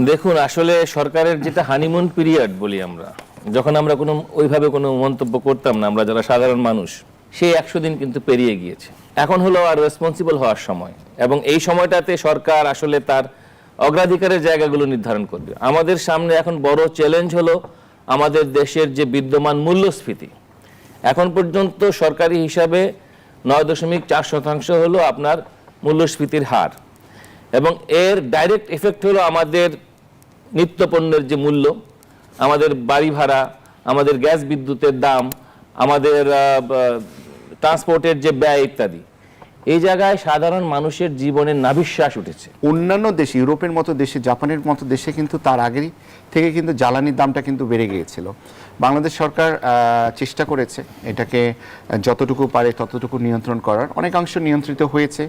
দেখুন, আসলে সরকারের যেটা হানিমুন পিরিয়ড বলি আমরা, যখন আমরা ওইভাবে কোনো মন্তব্য করতাম না, আমরা যারা সাধারণ মানুষ, সেই 100 দিন কিন্তু পেরিয়ে গিয়েছে। এখন হলো আর রেসপন্সিবল হওয়ার সময়, এবং এই সময়টাতে সরকার আসলে তার অগ্রাধিকারের জায়গাগুলো নির্ধারণ করবে। আমাদের সামনে এখন বড় চ্যালেঞ্জ হলো আমাদের দেশের যে বিদ্যমান মূল্যস্ফীতি। এখন পর্যন্ত সরকারি হিসাবে 9.4% হলো আপনার মূল্যস্ফীতির হার, এবং এর ডাইরেক্ট এফেক্ট হলো আমাদের নিত্যপণ্যের যে মূল্য, আমাদের বাড়ি ভাড়া, আমাদের গ্যাস বিদ্যুতের দাম, আমাদের ট্রান্সপোর্টের যে ব্যয় ইত্যাদি। এই জায়গায় সাধারণ মানুষের জীবনের নাভিশ্বাস উঠেছে। অন্যান্য দেশে, ইউরোপের মতো দেশে, জাপানের মতো দেশে কিন্তু তার আগেই থেকে কিন্তু জ্বালানির দামটা কিন্তু বেড়ে গিয়েছিল। বাংলাদেশ সরকার চেষ্টা করেছে এটাকে যতটুকু পারে ততটুকু নিয়ন্ত্রণ করার, অনেকাংশ নিয়ন্ত্রিত হয়েছে,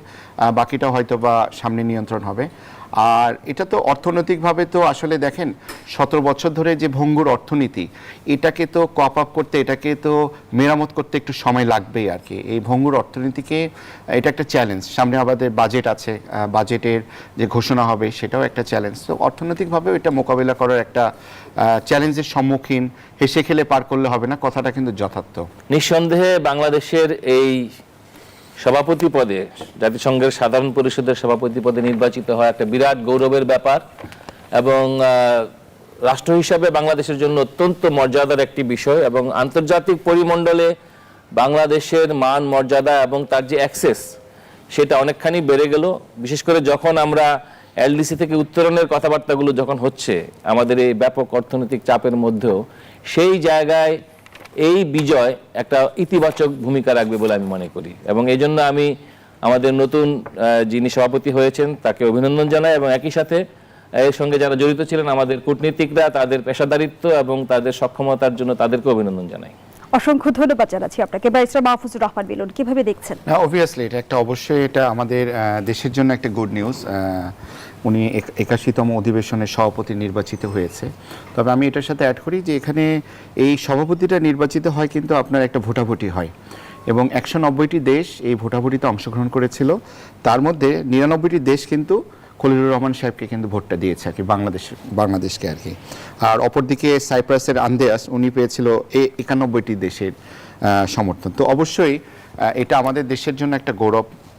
বাকিটা হয়তো বা সামনে নিয়ন্ত্রণ হবে। আর এটা তো অর্থনৈতিকভাবে তো আসলে দেখেন 17 বছর ধরে যে ভঙ্গুর অর্থনীতি, এটাকে তো কপ আপ করতে, এটাকে তো মেরামত করতে একটু সময় লাগবেই আর কি। এই ভঙ্গুর অর্থনীতিকে, এটা একটা চ্যালেঞ্জ। সামনে আমাদের বাজেট আছে, বাজেটের যে ঘোষণা হবে সেটাও একটা চ্যালেঞ্জ। তো অর্থনৈতিকভাবেও এটা মোকাবিলা করার একটা চ্যালেঞ্জের সম্মুখীন হেসে খেলে পার করলে হবে না, কথাটা কিন্তু যথার্থ। নিঃসন্দেহে বাংলাদেশের এই সভাপতি পদে, জাতিসংঘের সাধারণ পরিষদের সভাপতি পদে নির্বাচিত হয় একটা বিরাট গৌরবের ব্যাপার, এবং রাষ্ট্র হিসাবে বাংলাদেশের জন্য অত্যন্ত মর্যাদার একটি বিষয়। এবং আন্তর্জাতিক পরিমণ্ডলে বাংলাদেশের মান মর্যাদা এবং তার যে অ্যাক্সেস, সেটা অনেকখানি বেড়ে গেল। বিশেষ করে যখন আমরা এলডিসি থেকে উত্তরণের কথাবার্তাগুলো যখন হচ্ছে আমাদের এই ব্যাপক অর্থনৈতিক চাপের মধ্যেও, সেই জায়গায় এই বিজয় একটা ইতিবাচক ভূমিকা রাখবে বলে আমি মনে করি। এবং এই জন্য আমি আমাদের নতুন যিনি সভাপতি হয়েছেন তাকে অভিনন্দন জানাই, এবং একই সাথে এর সঙ্গে যারা জড়িত ছিলেন আমাদের কূটনীতিকরা, তাদের পেশাদারিত্ব এবং তাদের সক্ষমতার জন্য তাদেরকে অভিনন্দন জানাই। অসংখ্য ধন্যবাদ জানাচ্ছি আপনাকে। ব্যারিস্টার মাহফুজুর রহমান মিলন, কিভাবে দেখছেন? অবভিয়াসলি এটা একটা, অবশ্যই এটা আমাদের দেশের জন্য একটা গুড নিউজ। উনি 81তম অধিবেশনের সভাপতি নির্বাচিত হয়েছে। তবে আমি এটার সাথে অ্যাড করি যে এখানে এই সভাপতিটা নির্বাচিত হয় কিন্তু আপনার একটা ভোটাভুটি হয়, এবং 190টি দেশ এই ভোটাভুটিতে অংশগ্রহণ করেছিল। তার মধ্যে 99টি দেশ কিন্তু খলিলুর রহমান সাহেবকে কিন্তু ভোটটা দিয়েছে আর কি, বাংলাদেশকে আর কি। আর অপরদিকে সাইপ্রাসের আন্দ্রেয়াস, উনি পেয়েছিল 91টি দেশের সমর্থন। তো অবশ্যই এটা আমাদের দেশের জন্য একটা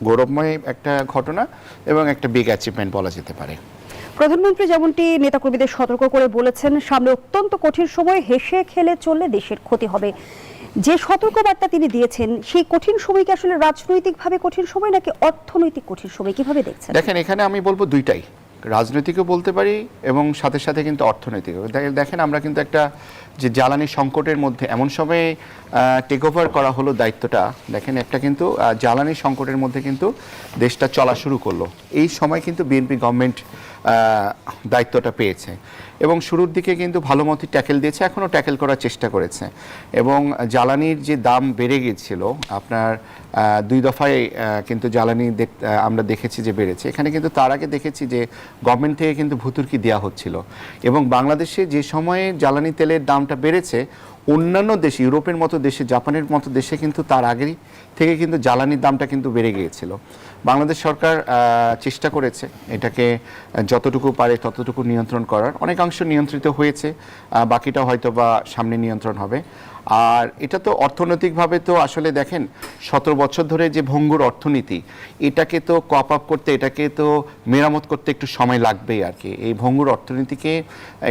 গৌরবময় একটা ঘটনা এবং একটা বিগ অ্যাচিভমেন্ট বলা যেতে পারে। প্রধানমন্ত্রী যেমনটি নেতাকর্মীদের সতর্ক করে বলেছেন, সামনে অত্যন্ত কঠিন সময়, হেসে খেলে চললে দেশের ক্ষতি হবে। যে সতর্কবার্তা তিনি দিয়েছেন, সেই কঠিন সময় কি আসলে রাজনৈতিকভাবে কঠিন সময় নাকি অর্থনৈতিক কঠিন সময়, কিভাবে দেখছেন? দেখেন, এখানে আমি বলবো দুইটাই, রাজনৈতিকও বলতে পারি এবং সাথে সাথে কিন্তু অর্থনৈতিক। দেখেন, আমরা কিন্তু একটা যে জ্বালানি সংকটের মধ্যে এমন সময় টেক ওভার করা হলো দায়িত্বটা। দেখেন, একটা কিন্তু জ্বালানি সংকটের মধ্যে কিন্তু দেশটা চলা শুরু করলো। এই সময় কিন্তু বিএনপি গভর্নমেন্ট দায়িত্বটা পেয়েছে এবং শুরুর দিকে কিন্তু ভালো মতো ট্যাকেল দিয়েছে, এখনও ট্যাকেল করার চেষ্টা করেছে। এবং জ্বালানির যে দাম বেড়ে গিয়েছিল আপনার 2 দফায় কিন্তু জ্বালানি আমরা দেখেছি যে বেড়েছে। এখানে কিন্তু তার আগে দেখেছি যে গভর্নমেন্ট থেকে কিন্তু ভুতুর্কি দেওয়া হচ্ছিল, এবং বাংলাদেশে যে সময়ে জ্বালানি তেলের দামটা বেড়েছে, অন্যান্য দেশে, ইউরোপের মতো দেশে, জাপানের মতো দেশে কিন্তু তার আগেই থেকে কিন্তু জ্বালানির দামটা কিন্তু বেড়ে গিয়েছিল। বাংলাদেশ সরকার চেষ্টা করেছে এটাকে যতটুকু পারে ততটুকু নিয়ন্ত্রণ করার, অনেকাংশ নিয়ন্ত্রিত হয়েছে, বাকিটা হয়তো বা সামনে নিয়ন্ত্রণ হবে। আর এটা তো অর্থনৈতিকভাবে তো আসলে দেখেন 17 বছর ধরে যে ভঙ্গুর অর্থনীতি, এটাকে তো কপ আপ করতে, এটাকে তো মেরামত করতে একটু সময় লাগবেই আর কি। এই ভঙ্গুর অর্থনীতিকে,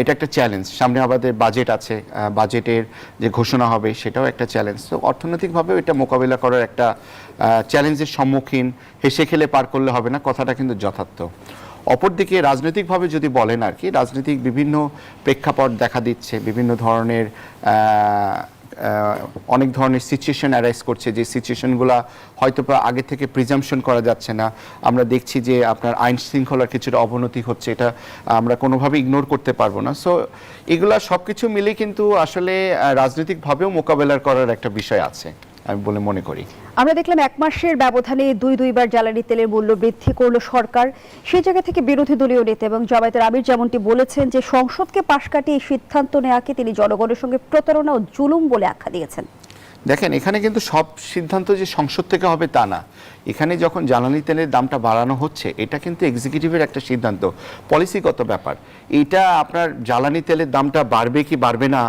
এটা একটা চ্যালেঞ্জ। সামনে আমাদের বাজেট আছে, বাজেটের যে ঘোষণা হবে সেটাও একটা চ্যালেঞ্জ। তো অর্থনৈতিকভাবেও এটা মোকাবিলা করার একটা চ্যালেঞ্জের সম্মুখীন হেসে খেলে পার করলে হবে না, কথাটা কিন্তু যথার্থ। অপরদিকে রাজনৈতিকভাবে যদি বলেন আর কি, রাজনৈতিক বিভিন্ন প্রেক্ষাপট দেখা দিচ্ছে, বিভিন্ন ধরনের অনেক ধরনের সিচুয়েশন অ্যারাইজ করছে, যে সিচুয়েশনগুলো হয়তো আগে থেকে প্রিজাম্পশন করা যাচ্ছে না। আমরা দেখছি যে আপনার আইন শৃঙ্খলার কিছুটা অবনতি হচ্ছে, এটা আমরা কোনোভাবে ইগনোর করতে পারবো না। সো এগুলা সব কিছু মিলে কিন্তু আসলে রাজনৈতিকভাবেও মোকাবেলা করার একটা বিষয় আছে আমি বলে মনে করি। আমরা দেখলাম 1 মাসের ব্যবধানে দুইবার জ্বালানি তেলের মূল্য বৃদ্ধি করলো সরকার। সেই জায়গা থেকে বিরোধী দলীয় নেতা এবং জামায়াতের আমির যেমনটি বলেছেন যে সংসদকে পাশ কাটিয়ে সিদ্ধান্ত নেওয়াকে তিনি জনগণের সঙ্গে প্রতারণা ও জুলুম বলে আখ্যা দিয়েছেন। দেখেন এখানে কিন্তু সব সিদ্ধান্ত যে সংসদ থেকে হবে তা না। এখানে যখন জ্বালানি তেলের দামটা বাড়ানো হচ্ছে, এটা কিন্তু এক্সিকিউটিভের একটা সিদ্ধান্ত, পলিসিগত ব্যাপার। এটা আপনার জ্বালানি তেলের দামটা বাড়বে কি বাড়বে না,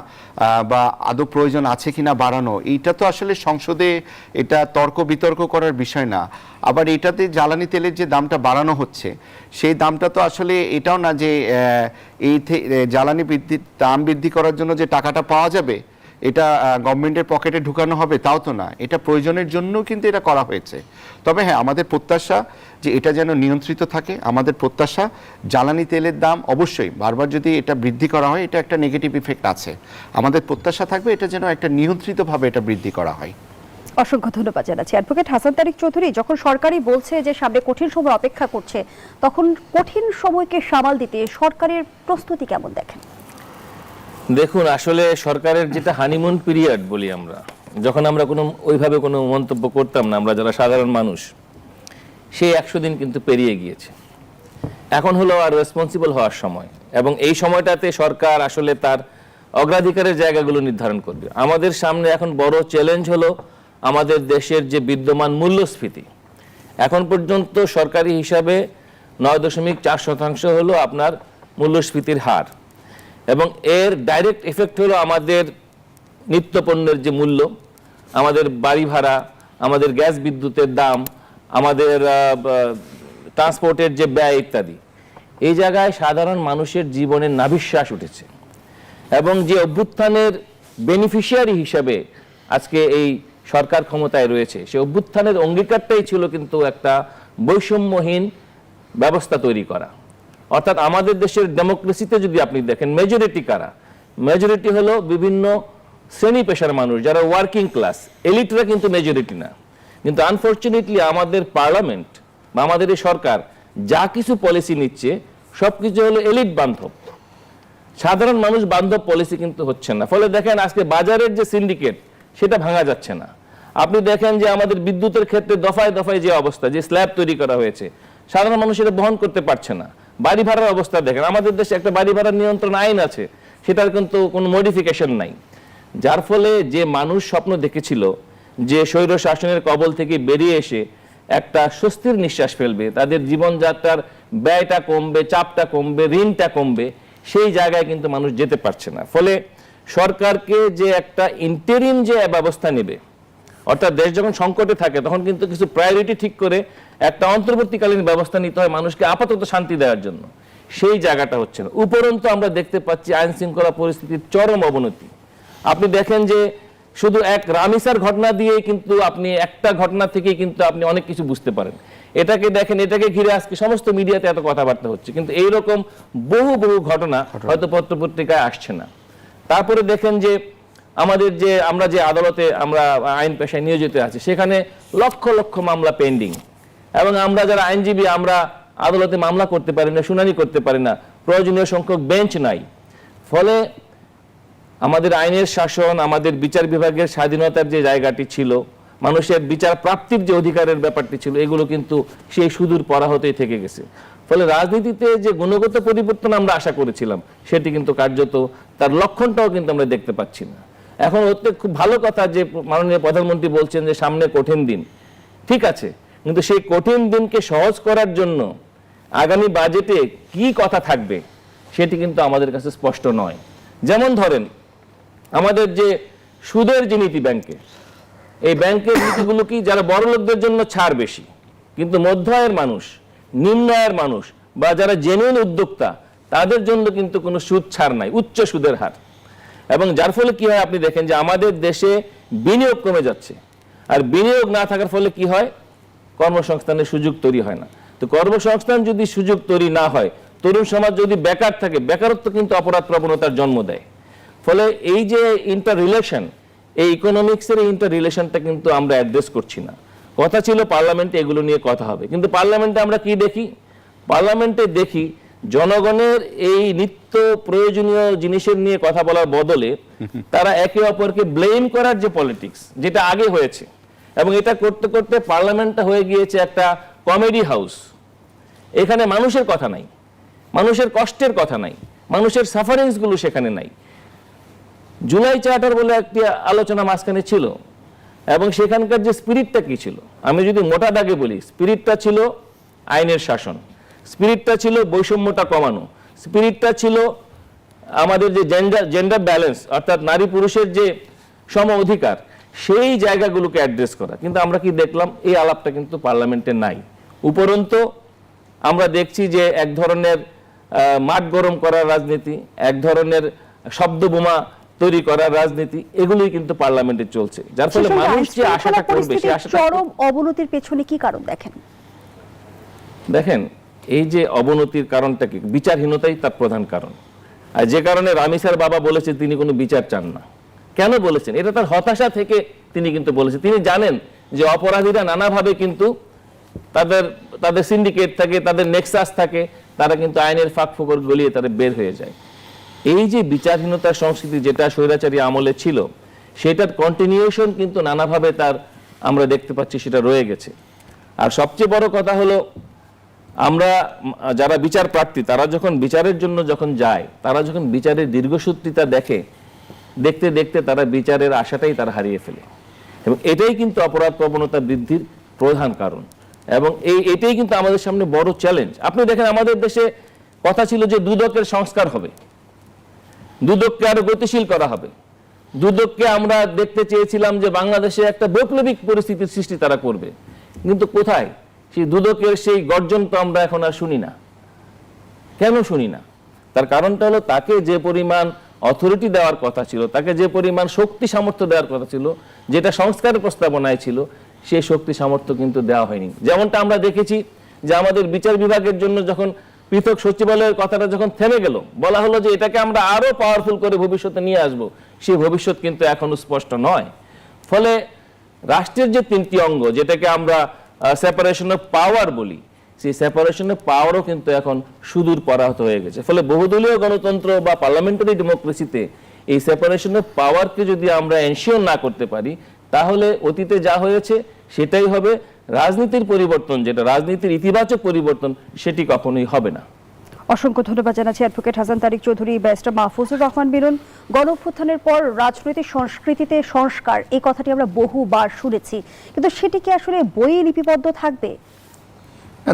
বা আদৌ প্রয়োজন আছে কি না বাড়ানো, এইটা তো আসলে সংসদে এটা তর্ক বিতর্ক করার বিষয় না। আবার এটাতে জ্বালানি তেলের যে দামটা বাড়ানো হচ্ছে, সেই দামটা তো আসলে এটাও না যে জ্বালানি দাম বৃদ্ধি করার জন্য যে টাকাটা পাওয়া যাবে এটা গভর্নমেন্টের পকেটে ঢুকানো হবে, তাও তো না। এটা প্রয়োজনের জন্য কিন্তু এটা করা হয়েছে। তবে হ্যাঁ, আমাদের প্রত্যাশা যে এটা যেন নিয়ন্ত্রিত থাকে। আমাদের প্রত্যাশা জ্বালানি তেলের দাম অবশ্যই বারবার যদি এটা বৃদ্ধি করা হয়, এটা একটা নেগেটিভ ইফেক্ট আছে। আমাদের প্রত্যাশা থাকবে এটা যেন একটা নিয়ন্ত্রিতভাবে এটা বৃদ্ধি করা হয়। অসংখ্য ধন্যবাদ জানাচ্ছি অ্যাডভোকেট হাসান তারিক চৌধুরী। যখন সরকারই বলছে যে সামনে কঠিন সময় অপেক্ষা করছে, তখন কঠিন সময়কে সামাল দিতে সরকারের প্রস্তুতি কেমন দেখেন? দেখুন, আসলে সরকারের যেটা হানিমুন পিরিয়ড বলি আমরা, যখন আমরা ওইভাবে কোনো মন্তব্য করতাম না, আমরা যারা সাধারণ মানুষ, সেই 100 দিন কিন্তু পেরিয়ে গিয়েছে। এখন হলো আর রেসপন্সিবল হওয়ার সময়, এবং এই সময়টাতে সরকার আসলে তার অগ্রাধিকারের জায়গাগুলো নির্ধারণ করবে। আমাদের সামনে এখন বড় চ্যালেঞ্জ হলো আমাদের দেশের যে বিদ্যমান মূল্যস্ফীতি। এখন পর্যন্ত সরকারি হিসাবে 9.4% হলো আপনার মূল্যস্ফীতির হার, এবং এর ডাইরেক্ট এফেক্ট হলো আমাদের নিত্যপণ্যের যে মূল্য, আমাদের বাড়ি ভাড়া, আমাদের গ্যাস বিদ্যুতের দাম, আমাদের ট্রান্সপোর্টের যে ব্যয় ইত্যাদি। এই জায়গায় সাধারণ মানুষের জীবনের নাভিশ্বাস উঠেছে, এবং যে অভ্যুত্থানের বেনিফিশিয়ারি হিসাবে আজকে এই সরকার ক্ষমতায় রয়েছে, সেই অভ্যুত্থানের অঙ্গীকারটাই ছিল কিন্তু একটা বৈষম্যহীন ব্যবস্থা তৈরি করা। অর্থাৎ আমাদের দেশের ডেমোক্রেসিতে যদি আপনি দেখেন, মেজরিটি কারা? মেজরিটি হলো বিভিন্ন শ্রেণী পেশার মানুষ, যারা ওয়ার্কিং ক্লাস, এলিটরা কিন্তু মেজরিটি না। কিন্তু আনফরচুনেটলি আমাদের পার্লামেন্ট বা আমাদের এই সরকার যা কিছু পলিসি নিচ্ছে সবকিছু হলো এলিট বান্ধব, সাধারণ মানুষ বান্ধব পলিসি কিন্তু হচ্ছে না। ফলে দেখেন আজকে বাজারের যে সিন্ডিকেট, সেটা ভাঙা যাচ্ছে না। আপনি দেখেন যে আমাদের বিদ্যুতের ক্ষেত্রে দফায় দফায় যে অবস্থা, যে স্ল্যাব তৈরি করা হয়েছে, সাধারণ মানুষ এটা বহন করতে পারছে না। বাড়ি ভাড়ার অবস্থা দেখেন, আমাদের দেশে একটা বাড়ি ভাড়ার নিয়ন্ত্রণ আইন আছে, সেটার কিন্তু কোনো মডিফিকেশন নাই। যার ফলে যে মানুষ স্বপ্ন দেখেছিল যে স্বৈর শাসনের কবল থেকে বেরিয়ে এসে একটা স্বস্তির নিঃশ্বাস ফেলবে, তাদের জীবনযাত্রার ব্যয়টা কমবে, চাপটা কমবে, ঋণটা কমবে, সেই জায়গায় কিন্তু মানুষ যেতে পারছে না। ফলে সরকারকে যে একটা ইন্টারিম যে ব্যবস্থা নেবে, অর্থাৎ দেশ যখন সংকটে থাকে তখন কিন্তু কিছু প্রায়োরিটি ঠিক করে একটা অন্তর্বর্তীকালীন ব্যবস্থা নিতে হয় মানুষকে আপাতত শান্তি দেওয়ার জন্য, সেই জায়গাটা হচ্ছে না। উপরন্তু আমরা দেখতে পাচ্ছি আইন শৃঙ্খলা পরিস্থিতির চরম অবনতি। আপনি দেখেন যে শুধু এক রামিসার ঘটনা দিয়ে কিন্তু আপনি একটা ঘটনা থেকেই কিন্তু আপনি অনেক কিছু বুঝতে পারেন। এটাকে দেখেন, এটাকে ঘিরে আজকে সমস্ত মিডিয়াতে এত কথাবার্তা হচ্ছে, কিন্তু এইরকম বহু বহু ঘটনা হয়তো পত্রপত্রিকায় আসছে না। তারপরে দেখেন যে আমাদের যে আমরা যে আদালতে আমরা আইন পেশায় নিয়োজিত আছি, সেখানে লক্ষ লক্ষ মামলা পেন্ডিং, এবং আমরা যারা আইনজীবী আমরা আদালতে মামলা করতে পারি না, শুনানি করতে পারি না, প্রয়োজনীয় সংখ্যক বেঞ্চ নাই। ফলে আমাদের আইনের শাসন, আমাদের বিচার বিভাগের স্বাধীনতার যে জায়গাটি ছিল, মানুষের বিচার প্রাপ্তির যে অধিকারের ব্যাপারটি ছিল, এগুলো কিন্তু সেই সুদূর পরাহতেই থেকে গেছে। ফলে রাজনীতিতে যে গুণগত পরিবর্তন আমরা আশা করেছিলাম, সেটি কিন্তু কার্যত তার লক্ষণটাও কিন্তু আমরা দেখতে পাচ্ছি না। এখন হতে খুব ভালো কথা যে মাননীয় প্রধানমন্ত্রী বলছেন যে সামনে কঠিন দিন, ঠিক আছে, কিন্তু সেই কঠিন দিনকে সহজ করার জন্য আগামী বাজেটে কি কথা থাকবে সেটি কিন্তু আমাদের কাছে স্পষ্ট নয়। যেমন ধরেন আমাদের যে সুদের যে নীতি ব্যাংকে, এই ব্যাংকের নীতিগুলো কি, যারা বড় লোকদের জন্য ছাড় বেশি, কিন্তু মধ্য আয়ের মানুষ, নিম্ন আয়ের মানুষ বা যারা জেনুইন উদ্যোক্তা, তাদের জন্য কিন্তু কোনো সুদ ছাড় নাই, উচ্চ সুদের হার। এবং যার ফলে কি হয়, আপনি দেখেন যে আমাদের দেশে বিনিয়োগ কমে যাচ্ছে, আর বিনিয়োগ না থাকার ফলে কি হয়, কর্মসংস্থানের সুযোগ তৈরি হয় না। তো কর্মসংস্থান যদি সুযোগ তৈরি না হয়, তরুণ সমাজ যদি বেকার থাকে, বেকারত্ব কিন্তু অপরাধ প্রবণতার জন্ম দেয়। ফলে এই যে ইন্টার রিলেশন, এই ইকোনমিক্সের এই ইন্টার রিলেশনটা কিন্তু আমরা অ্যাড্রেস করছি না। কথা ছিল পার্লামেন্টে এগুলো নিয়ে কথা হবে, কিন্তু পার্লামেন্টে আমরা কি দেখি? পার্লামেন্টে দেখি জনগণের এই নিত্য প্রয়োজনীয় জিনিসের নিয়ে কথা বলার বদলে তারা একে অপরকে ব্লেম করার যে পলিটিক্স, যেটা আগে হয়েছে, এবং এটা করতে করতে পার্লামেন্টটা হয়ে গিয়েছে একটা কমেডি হাউস। এখানে মানুষের কথা নাই, মানুষের কষ্টের কথা নাই, মানুষের সাফারিংসগুলো সেখানে নাই। জুলাই চার্টার বলে একটি আলোচনা মাঝখানে ছিল, এবং সেখানকার যে স্পিরিটটা কি ছিল, আমি যদি মোটা দাগে বলি, স্পিরিটটা ছিল আইনের শাসন, স্পিরিটটা ছিল বৈষম্যটা কমানো, স্পিরিটটা ছিল আমাদের যে জেন্ডার ব্যালেন্স, অর্থাৎ নারী পুরুষের যে সম অধিকার, সেই জায়গাগুলোকে অ্যাড্রেস করা। কিন্তু আমরা কি দেখলাম, এই আলাপটা কিন্তু পার্লামেন্টে নাই। উপরন্তু আমরা দেখছি যে এক ধরনের মাঠ গরম করার রাজনীতি, এক ধরনের শব্দ বোমা তৈরি করার রাজনীতি, এগুলোই কিন্তু পার্লামেন্টে চলছে, যার ফলে মানুষ যে আশাটা করবে সেই আশাটা। চরম অবনতির পেছনে কি কারণ দেখেন? দেখেন, এই যে অবনতির কারণটা কি, বিচারহীনতাই তার প্রধান কারণ। আর যে কারণে রামিসার বাবা বলেছেন তিনি কোনো বিচার চান না। কেন বলেছেন? এটা তার হতাশা থেকে তিনি কিন্তু বলেছেন। তিনি জানেন যে অপরাধীরা নানাভাবে কিন্তু তাদের সিন্ডিকেট থাকে, তাদের নেক্সাস থাকে, তারা কিন্তু আইনের ফাঁক ফোকর গলিয়ে তারা বের হয়ে যায়। এই যে বিচারহীনতার সংস্কৃতি যেটা স্বৈরাচারী আমলে ছিল, সেটার কন্টিনিউশন কিন্তু নানাভাবে তার আমরা দেখতে পাচ্ছি সেটা রয়ে গেছে। আর সবচেয়ে বড় কথা হলো, আমরা যারা বিচার প্রার্থী তারা যখন বিচারের জন্য যখন যায়, তারা যখন বিচারের দীর্ঘসূত্রিতা দেখতে দেখতে তারা বিচারের আশাটাই তারা হারিয়ে ফেলে, এবং এটাই কিন্তু অপরাধ প্রবণতা বৃদ্ধির প্রধান কারণ। এবং এটাই কিন্তু আমাদের সামনে বড় চ্যালেঞ্জ। আপনি দেখেন, আমাদের দেশে কথা ছিল যে দুদকের সংস্কার হবে, দুদককে আরো গতিশীল করা হবে, দুদককে আমরা দেখতে চেয়েছিলাম যে বাংলাদেশে একটা বৈপ্লবিক পরিস্থিতির সৃষ্টি তারা করবে। কিন্তু কোথায় সেই দুদকের সেই গর্জন তো আমরা এখন আর শুনি না। কেন শুনি না? তার কারণটা হলো, তাকে যে পরিমাণ অথরিটি দেওয়ার কথা ছিল, তাকে যে পরিমাণ শক্তি সামর্থ্য দেওয়ার কথা ছিল, যেটা সংস্কারের প্রস্তাবনায় ছিল, সেই শক্তি সামর্থ্য কিন্তু দেওয়া হয়নি। যেমনটা আমরা দেখেছি যে আমাদের বিচার বিভাগের জন্য যখন পৃথক সচিবালয়ের কথাটা যখন থেমে গেল, বলা হলো যে এটাকে আমরা আরো পাওয়ারফুল করে ভবিষ্যতে নিয়ে আসব, সেই ভবিষ্যৎ কিন্তু এখনো স্পষ্ট নয়। ফলে রাষ্ট্রের যে তিনটি অঙ্গ, যেটাকে আমরা সেপারেশন অফ পাওয়ার বলি, সেই সেপারেশন অফ পাওয়ারও কিন্তু এখন সুদূর পরাহত হয়ে গেছে। ফলে বহুদলীয় গণতন্ত্র বা পার্লামেন্টারি ডেমোক্রেসিতে এই সেপারেশন অফ পাওয়ারকে যদি আমরা এনশিওর না করতে পারি, তাহলে অতীতে যা হয়েছে সেটাই হবে। রাজনীতির পরিবর্তন, যেটা রাজনীতির ইতিবাচক পরিবর্তন, সেটি কখনোই হবে না। অসংখ্য ধন্যবাদ জানাচ্ছি অ্যাডভোকেট হাসান তারিক চৌধুরী, ব্যারিস্টার মাহফুজুর রহমান মিলন। গণঅভ্যুত্থানের পর রাজনৈতিক সংস্কৃতিতে সংস্কার, এই কথাটি আমরা বহুবার শুনেছি, কিন্তু সেটি কি আসলে বইয়ে লিপিবদ্ধ থাকবে?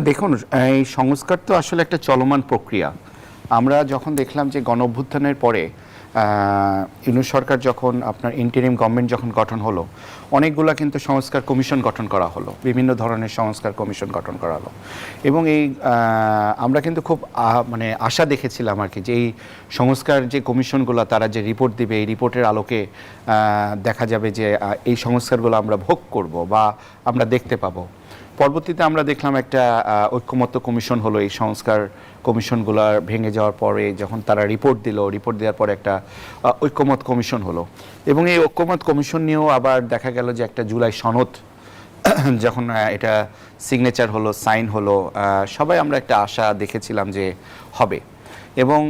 দেখুন, এই সংস্কার তো আসলে একটা চলমান প্রক্রিয়া। আমরা যখন দেখলাম যে গণঅভ্যুত্থানের পরে ইউনূস সরকার যখন আপনার ইন্টারিম গভর্নমেন্ট যখন গঠন হলো, অনেকগুলা কিন্তু সংস্কার কমিশন গঠন করা হলো, বিভিন্ন ধরনের সংস্কার কমিশন গঠন করা হলো। এবং এই আমরা কিন্তু খুব মানে আশা দেখেছিলাম আর কি, যে এই সংস্কার যে কমিশনগুলো তারা যে রিপোর্ট দিবে, এই রিপোর্টের আলোকে দেখা যাবে যে এই সংস্কারগুলো আমরা ভোগ করব বা আমরা দেখতে পাবো। পরবর্তীতে আমরা দেখলাম একটা ঐক্যমত্য কমিশন হলো। এই সংস্কার কমিশনগুলোর ভেঙে যাওয়ার পরে যখন তারা রিপোর্ট দিল, রিপোর্ট দেওয়ার পরে একটা ঐক্যমত কমিশন হলো। এবং এই ঐক্যমত কমিশন নিয়েও আবার দেখা গেল যে একটা জুলাই সনদ যখন এটা সিগনেচার হলো, সাইন হলো, সবাই আমরা একটা আশা দেখেছিলাম যে হবে। এবং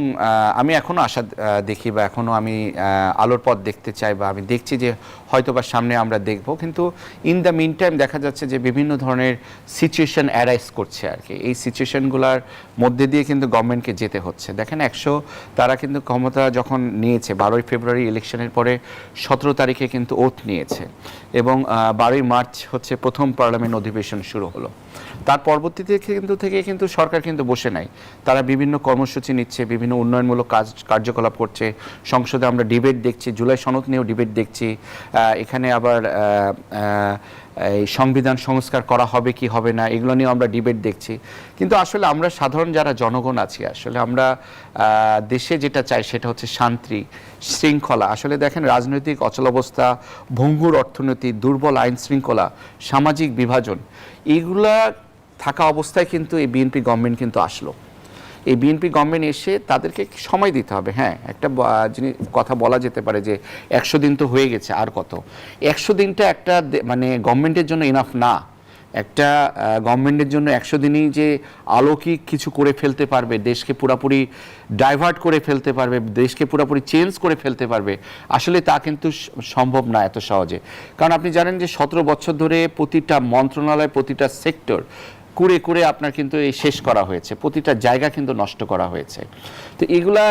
আমি এখনও আশা দেখি, বা এখনও আমি আলোর পথ দেখতে চাই, বা আমি দেখছি যে হয়তো বা সামনে আমরা দেখব। কিন্তু ইন দ্য মিন টাইম দেখা যাচ্ছে যে বিভিন্ন ধরনের সিচুয়েশন অ্যারাইজ করছে আর কি। এই সিচুয়েশনগুলোর মধ্যে দিয়ে কিন্তু গভর্নমেন্টকে যেতে হচ্ছে। দেখেন, তারা কিন্তু ক্ষমতা যখন নিয়েছে 12ই ফেব্রুয়ারি ইলেকশনের পরে 17 তারিখে কিন্তু ওথ নিয়েছে, এবং 12ই মার্চ হচ্ছে প্রথম পার্লামেন্ট অধিবেশন শুরু হলো। তার পরবর্তীতে কিন্তু সরকার কিন্তু বসে নাই, তারা বিভিন্ন কর্মসূচি নিচ্ছে, বিভিন্ন উন্নয়নমূলক কার্যকলাপ করছে। সংসদে আমরা ডিবেট দেখছি, জুলাই সনদ নিয়েও ডিবেট দেখছি। এখানে আবার এই সংবিধান সংস্কার করা হবে কি হবে না, এগুলো নিয়ে আমরা ডিবেট দেখছি। কিন্তু আসলে আমরা সাধারণ যারা জনগণ আছি, আসলে আমরা দেশে যেটা চাই সেটা হচ্ছে শান্তি, শৃঙ্খলা। আসলে দেখেন, রাজনৈতিক অচলাবস্থা, ভঙ্গুর অর্থনীতি, দুর্বল আইন শৃঙ্খলা, সামাজিক বিভাজন, এইগুলা থাকা অবস্থায় কিন্তু এই বিএনপি গভর্নমেন্ট কিন্তু আসলো। এই বিএনপি গভর্নমেন্ট এসে তাদেরকে সময় দিতে হবে। হ্যাঁ, একটা জিনিস কথা বলা যেতে পারে যে 100 দিন তো হয়ে গেছে, আর কত? 100 দিনটা একটা মানে গভর্নমেন্টের জন্য ইনাফ না। একটা গভর্নমেন্টের জন্য 100 দিনই যে অলৌকিক কিছু করে ফেলতে পারবে, দেশকে পুরোপুরি ডাইভার্ট করে ফেলতে পারবে, দেশকে পুরোপুরি চেঞ্জ করে ফেলতে পারবে, আসলে তা কিন্তু সম্ভব না এত সহজে। কারণ আপনি জানেন যে 17 বছর ধরে প্রতিটা মন্ত্রণালয়, প্রতিটা সেক্টর কুড়ে কুড়ে আপনার কিন্তু এই শেষ করা হয়েছে, প্রতিটা জায়গা কিন্তু নষ্ট করা হয়েছে। তো এগুলা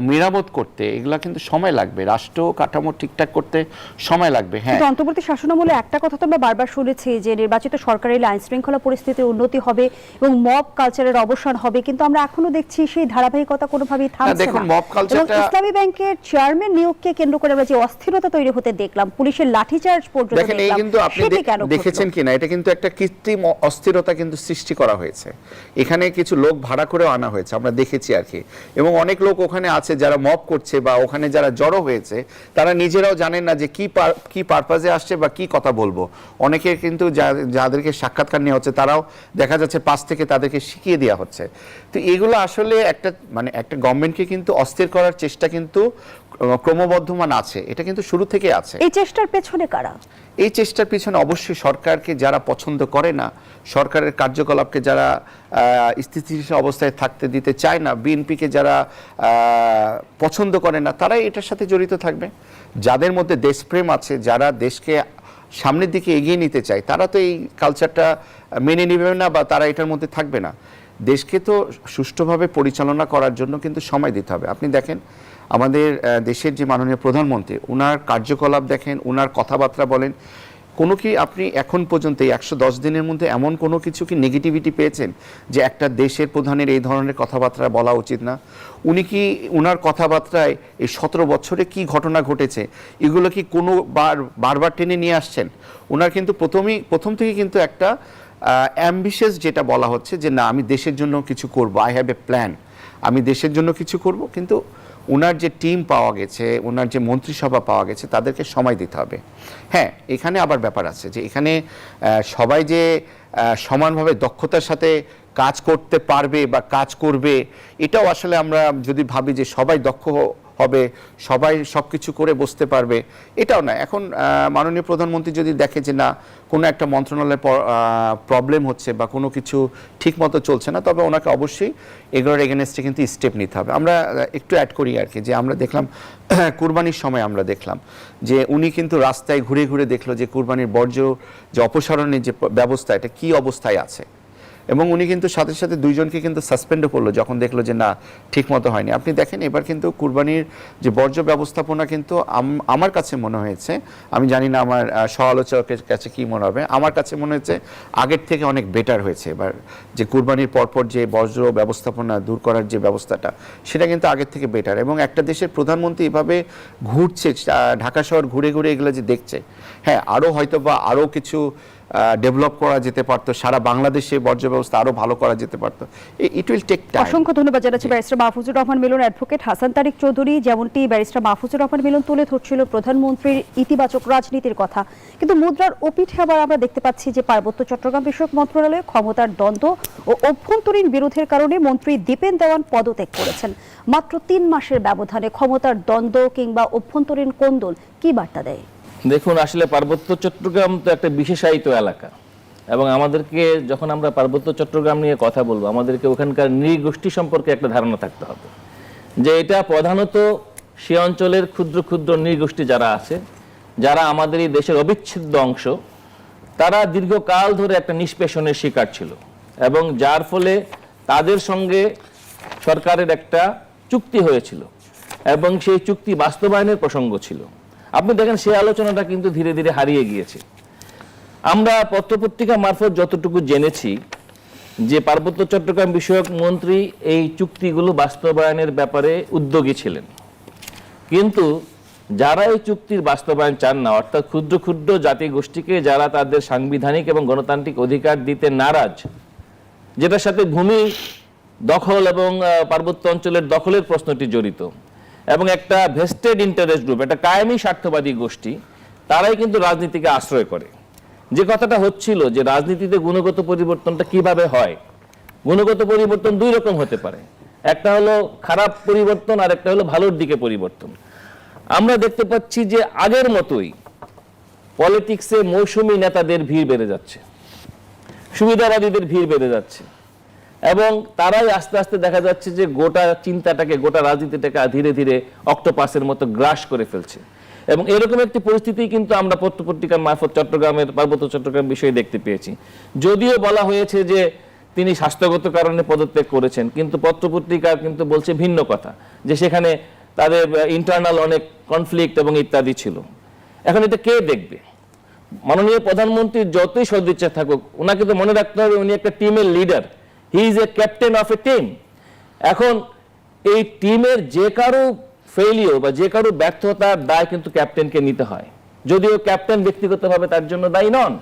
মেরামত করতে এগুলা কিন্তু সময় লাগবে, রাষ্ট্র কাঠামো ঠিকঠাক করতে সময় লাগবে। হ্যাঁ, কিন্তু অন্তর্বর্তী শাসনামলে একটা কথা তো আমরা বারবার শুনেছি যে নির্বাচিত সরকার এলে আইন শৃঙ্খলা পরিস্থিতির উন্নতি হবে এবং মব কালচারের অবসান হবে, কিন্তু আমরা এখনো দেখছি সেই ধারাবাহিকতা কোনোভাবেই থামছে দেখুন, না। মব কালচারটা এবং ইসলামী ব্যাংকের চেয়ারম্যান নিয়োগকে কেন্দ্র করে আমরা যে অস্থিরতা তৈরি হতে দেখলাম, পুলিশের লাঠিচার্জ পর্যন্ত দেখেন, এই দেখলাম, কিন্তু আপনি সেটি কেন ঘটলো? দেখেছেন কিনা, এটা কিন্তু একটা কৃত্রিম অস্থিরতা কিন্তু সৃষ্টি করা হয়েছে। এখানে কিছু লোক ভাড়া করেও আনা হয়েছে, আমরা দেখেছি আর কি। এবং অনেক লোক ওখানে আছে যারা মব করছে বা ওখানে যারা জড়ো হয়েছে, তারা নিজেরাও জানেন না যে কি পারপাজে আসছে বা কি কথা বলবো। অনেকে কিন্তু যাদেরকে সাক্ষাৎকার নেওয়া হচ্ছে তারাও দেখা যাচ্ছে পাশ থেকে তাদেরকে শিখিয়ে দেওয়া হচ্ছে। তো এগুলো আসলে একটা গভর্নমেন্টকে কিন্তু অস্থির করার চেষ্টা কিন্তু ক্রমবর্ধমান আছে, এটা কিন্তু শুরু থেকে আছে। এই চেষ্টার পেছনে কারা? এই চেষ্টার পিছনে অবশ্যই সরকারকে যারা পছন্দ করে না, সরকারের কার্যকলাপকে যারা স্থিতিশীল অবস্থায় থাকতে দিতে চায় না, বিএনপিকে যারা পছন্দ করে না, তারাই এটার সাথে জড়িত থাকবে। যাদের মধ্যে দেশপ্রেম আছে, যারা দেশকে সামনের দিকে এগিয়ে নিতে চায়, তারা তো এই কালচারটা মেনে নেবে না বা তারা এটার মধ্যে থাকবে না। দেশকে তো সুষ্ঠুভাবে পরিচালনা করার জন্য কিন্তু সময় দিতে হবে। আপনি দেখেন আমাদের দেশের যে মাননীয় প্রধানমন্ত্রী, ওনার কার্যকলাপ দেখেন, ওনার কথাবার্তা বলেন, কোনো কি আপনি এখন পর্যন্ত এই 110 দিনের মধ্যে এমন কোনো কিছু কি নেগেটিভিটি পেয়েছেন যে একটা দেশের প্রধানের এই ধরনের কথাবার্তা বলা উচিত না? উনি কি ওনার কথাবার্তায় এই 17 বছরে কি ঘটনা ঘটেছে এগুলো কি বারবার টেনে নিয়ে আসছেন? ওনার কিন্তু প্রথম থেকে কিন্তু একটা অ্যাম্বিশিয়াস যেটা বলা হচ্ছে যে না, আমি দেশের জন্য কিছু করব, আই হ্যাভ এ প্ল্যান, আমি দেশের জন্য কিছু করব। কিন্তু ওনার যে টিম পাওয়া গেছে, ওনার যে মন্ত্রিসভা পাওয়া গেছে, তাদেরকে সময় দিতে হবে। হ্যাঁ, এখানে আবার ব্যাপার আছে যে এখানে সবাই যে সমানভাবে দক্ষতার সাথে কাজ করতে পারবে বা কাজ করবে, এটাও আসলে আমরা যদি ভাবি যে সবাই দক্ষ হবে, সবাই সব কিছু করে বসতে পারবে, এটাও না। এখন মাননীয় প্রধানমন্ত্রী যদি দেখে যে না, কোনো একটা মন্ত্রণালয়ে প্রবলেম হচ্ছে বা কোনো কিছু ঠিকমতো চলছে না, তবে ওনাকে অবশ্যই এগুলোর এগেনস্টে কিন্তু স্টেপ নিতে হবে। আমরা একটু অ্যাড করি আর কি, যে আমরা দেখলাম কুরবানির সময় আমরা দেখলাম যে উনি কিন্তু রাস্তায় ঘুরে ঘুরে দেখলো যে কুরবানির বর্জ্য যে অপসারণের যে ব্যবস্থা, এটা কি অবস্থায় আছে। এবং উনি কিন্তু সাথে সাথে দুইজনকে কিন্তু সাসপেন্ডও করলো যখন দেখলো যে না, ঠিকমতো হয়নি। আপনি দেখেন এবার কিন্তু কুরবানির যে বর্জ্য ব্যবস্থাপনা কিন্তু আমার কাছে মনে হয়েছে, আমি জানি না আমার সহ-আলোচকের কাছে কি মনে হবে, আমার কাছে মনে হয়েছে আগের থেকে অনেক বেটার হয়েছে। এবার যে কুরবানির পরপর যে বর্জ্য ব্যবস্থাপনা দূর করার যে ব্যবস্থাটা, সেটা কিন্তু আগের থেকে বেটার। এবং একটা দেশের প্রধানমন্ত্রী এভাবে ঘুরছে, ঢাকা শহর ঘুরে ঘুরে এগুলো যে দেখছে, হ্যাঁ, আরও হয়তো বা আরও কিছু ডেভেলপ করা যেতে পারতো, সারা বাংলাদেশে বর্জ্য ব্যবস্থা আরো ভালো করা যেতে পারতো। It will take time. অসংখ্য ধন্যবাদ জানাচ্ছি ব্যারিস্টার মাহফুজুর রহমান মিলন, অ্যাডভোকেট হাসান তারিক চৌধুরী। যেমনটি ব্যারিস্টার মাহফুজুর রহমান মিলন তুলে ধরছিল প্রধানমন্ত্রীর ইতিবাচক রাজনীতির কথা, কিন্তু মুদ্রার ওপিঠে আবার আমরা দেখতে পাচ্ছি যে পার্বত্য চট্টগ্রাম বিষয়ক মন্ত্রণালয়ে ক্ষমতার দ্বন্দ্ব ও অভ্যন্তরীণ বিরোধের কারণে মন্ত্রী দীপেন দেওয়ান পদত্যাগ করেছেন। মাত্র 3 মাসের ব্যবধানে ক্ষমতার দ্বন্দ্ব কিংবা অভ্যন্তরীণ কোন্দল কি বার্তা দেয়? দেখুন, আসলে পার্বত্য চট্টগ্রাম তো একটা বিশেষায়িত এলাকা, এবং আমাদেরকে যখন আমরা পার্বত্য চট্টগ্রাম নিয়ে কথা বলবো, আমাদেরকে ওখানকার নৃগোষ্ঠী সম্পর্কে একটা ধারণা থাকতে হবে যে এটা প্রধানত সে অঞ্চলের ক্ষুদ্র ক্ষুদ্র নৃগোষ্ঠী যারা আছে, যারা আমাদের এই দেশের অবিচ্ছেদ্য অংশ, তারা দীর্ঘকাল ধরে একটা নিষ্পেষণের শিকার ছিল, এবং যার ফলে তাদের সঙ্গে সরকারের একটা চুক্তি হয়েছিল এবং সেই চুক্তি বাস্তবায়নের প্রসঙ্গ ছিল। আপনি দেখেন সেই আলোচনাটা কিন্তু ধীরে ধীরে হারিয়ে গিয়েছে। আমরা পত্রপত্রিকা মারফত যতটুকু জেনেছি যে পার্বত্য চট্টগ্রাম বিষয়ক মন্ত্রী এই চুক্তিগুলো বাস্তবায়নের ব্যাপারে উদ্যোগী ছিলেন, কিন্তু যারা এই চুক্তির বাস্তবায়ন চান না, অর্থাৎ ক্ষুদ্র ক্ষুদ্র জাতিগোষ্ঠীকে যারা তাদের সাংবিধানিক এবং গণতান্ত্রিক অধিকার দিতে নারাজ, যেটার সাথে ভূমি দখল এবং পার্বত্য অঞ্চলের দখলের প্রশ্নটি জড়িত, এবং একটা ভেস্টেড ইন্টারেস্ট গ্রুপ, একটা কায়েমি স্বার্থবাদী গোষ্ঠী, তারাই কিন্তু রাজনীতিকে আশ্রয় করে। যে কথাটা হচ্ছিল যে রাজনীতিতে গুণগত পরিবর্তনটা কিভাবে হয়, গুণগত পরিবর্তন 2 রকম হতে পারে, একটা হলো খারাপ পরিবর্তন আর একটা হলো ভালোর দিকে পরিবর্তন। আমরা দেখতে পাচ্ছি যে আগের মতোই পলিটিক্সে মৌসুমী নেতাদের ভিড় বেড়ে যাচ্ছে, সুবিধাবাদীদের ভিড় বেড়ে যাচ্ছে, এবং তারাই আস্তে আস্তে দেখা যাচ্ছে যে গোটা চিন্তাটাকে, গোটা রাজনীতিটাকে ধীরে ধীরে অক্টোপাসের মতো গ্রাস করে ফেলছে। এবং এরকম একটি পরিস্থিতি কিন্তু আমরা পত্রপত্রিকার মারফত চট্টগ্রামের পার্বত্য চট্টগ্রাম বিষয়ে দেখতে পেয়েছি। যদিও বলা হয়েছে যে তিনি স্বাস্থ্যগত কারণে পদত্যাগ করেছেন, কিন্তু পত্রপত্রিকা কিন্তু বলছে ভিন্ন কথা, যে সেখানে তাদের ইন্টারনাল অনেক কনফ্লিক্ট এবং ইত্যাদি ছিল। এখন এটা কে দেখবে? মাননীয় প্রধানমন্ত্রীর যতই সদিচ্ছা থাকুক, ওনাকে তো মনে রাখতে হবে উনি একটা টিমের leader, he is a captain of A team. এখন এই টিমের যে কারো ফেলিওর বা যে কারো ব্যর্থতার দায় কিন্তু ক্যাপ্টেনকে নিতে হয়, যদিও ক্যাপ্টেন ব্যক্তিগতভাবে তার জন্য দায়ী নন।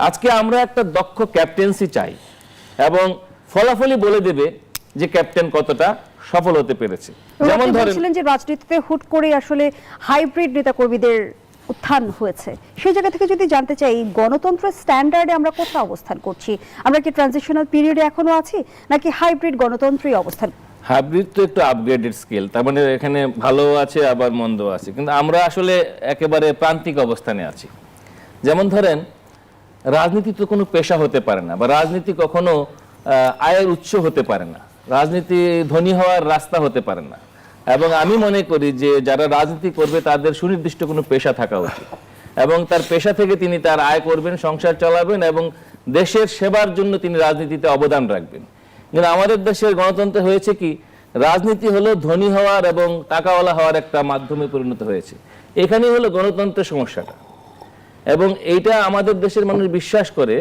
আজকে আমরা একটা দক্ষ ক্যাপ্টেন্সি চাই এবং ফলাফলই বলে দেবে যে ক্যাপ্টেন কতটা সফল হতে পেরেছে। যেমন আপনি ধরেন, বলছিলেন যে রাজনীতিতে হুট করে আসলে হাইব্রিড নেতাকর্মীদের উত্থান হয়েছে, সেই জায়গা থেকে যদি জানতে চাই গণতন্ত্রের স্ট্যান্ডার্ডে আমরা কোথায় অবস্থান করছি? আমরা কি ট্রানজিশনাল পিরিয়ডে এখনো আছি, নাকি হাইব্রিড গণতন্ত্রই অবস্থান? হাইব্রিড তো একটু আপগ্রেডেড স্কেল, তার মানে এখানে ভালো আছে আবার মন্দ আছে, কিন্তু আমরা আসলে একেবারে প্রান্তিক অবস্থানে আছি। যেমন ধরেন, রাজনীতি তো কোনো পেশা হতে পারে না, বা রাজনীতি কখনো আয়ের উৎস হতে পারে না, রাজনীতি ধনী হওয়ার রাস্তা হতে পারে না। এবং আমি মনে করি যে যারা রাজনীতি করবে তাদের সুনির্দিষ্ট কোনো পেশা থাকা উচিত, এবং তার পেশা থেকে তিনি তার আয় করবেন, সংসার চালাবেন এবং দেশের সেবার জন্য তিনি রাজনীতিতে অবদান রাখবেন। কিন্তু আমাদের দেশের গণতন্ত্র হয়েছে কি, রাজনীতি হলো ধনী হওয়ার এবং টাকাওয়ালা হওয়ার একটা মাধ্যমে পরিণত হয়েছে। এখানেই হলো গণতন্ত্রের সমস্যাটা। এবং এইটা আমাদের দেশের মানুষ বিশ্বাস করে,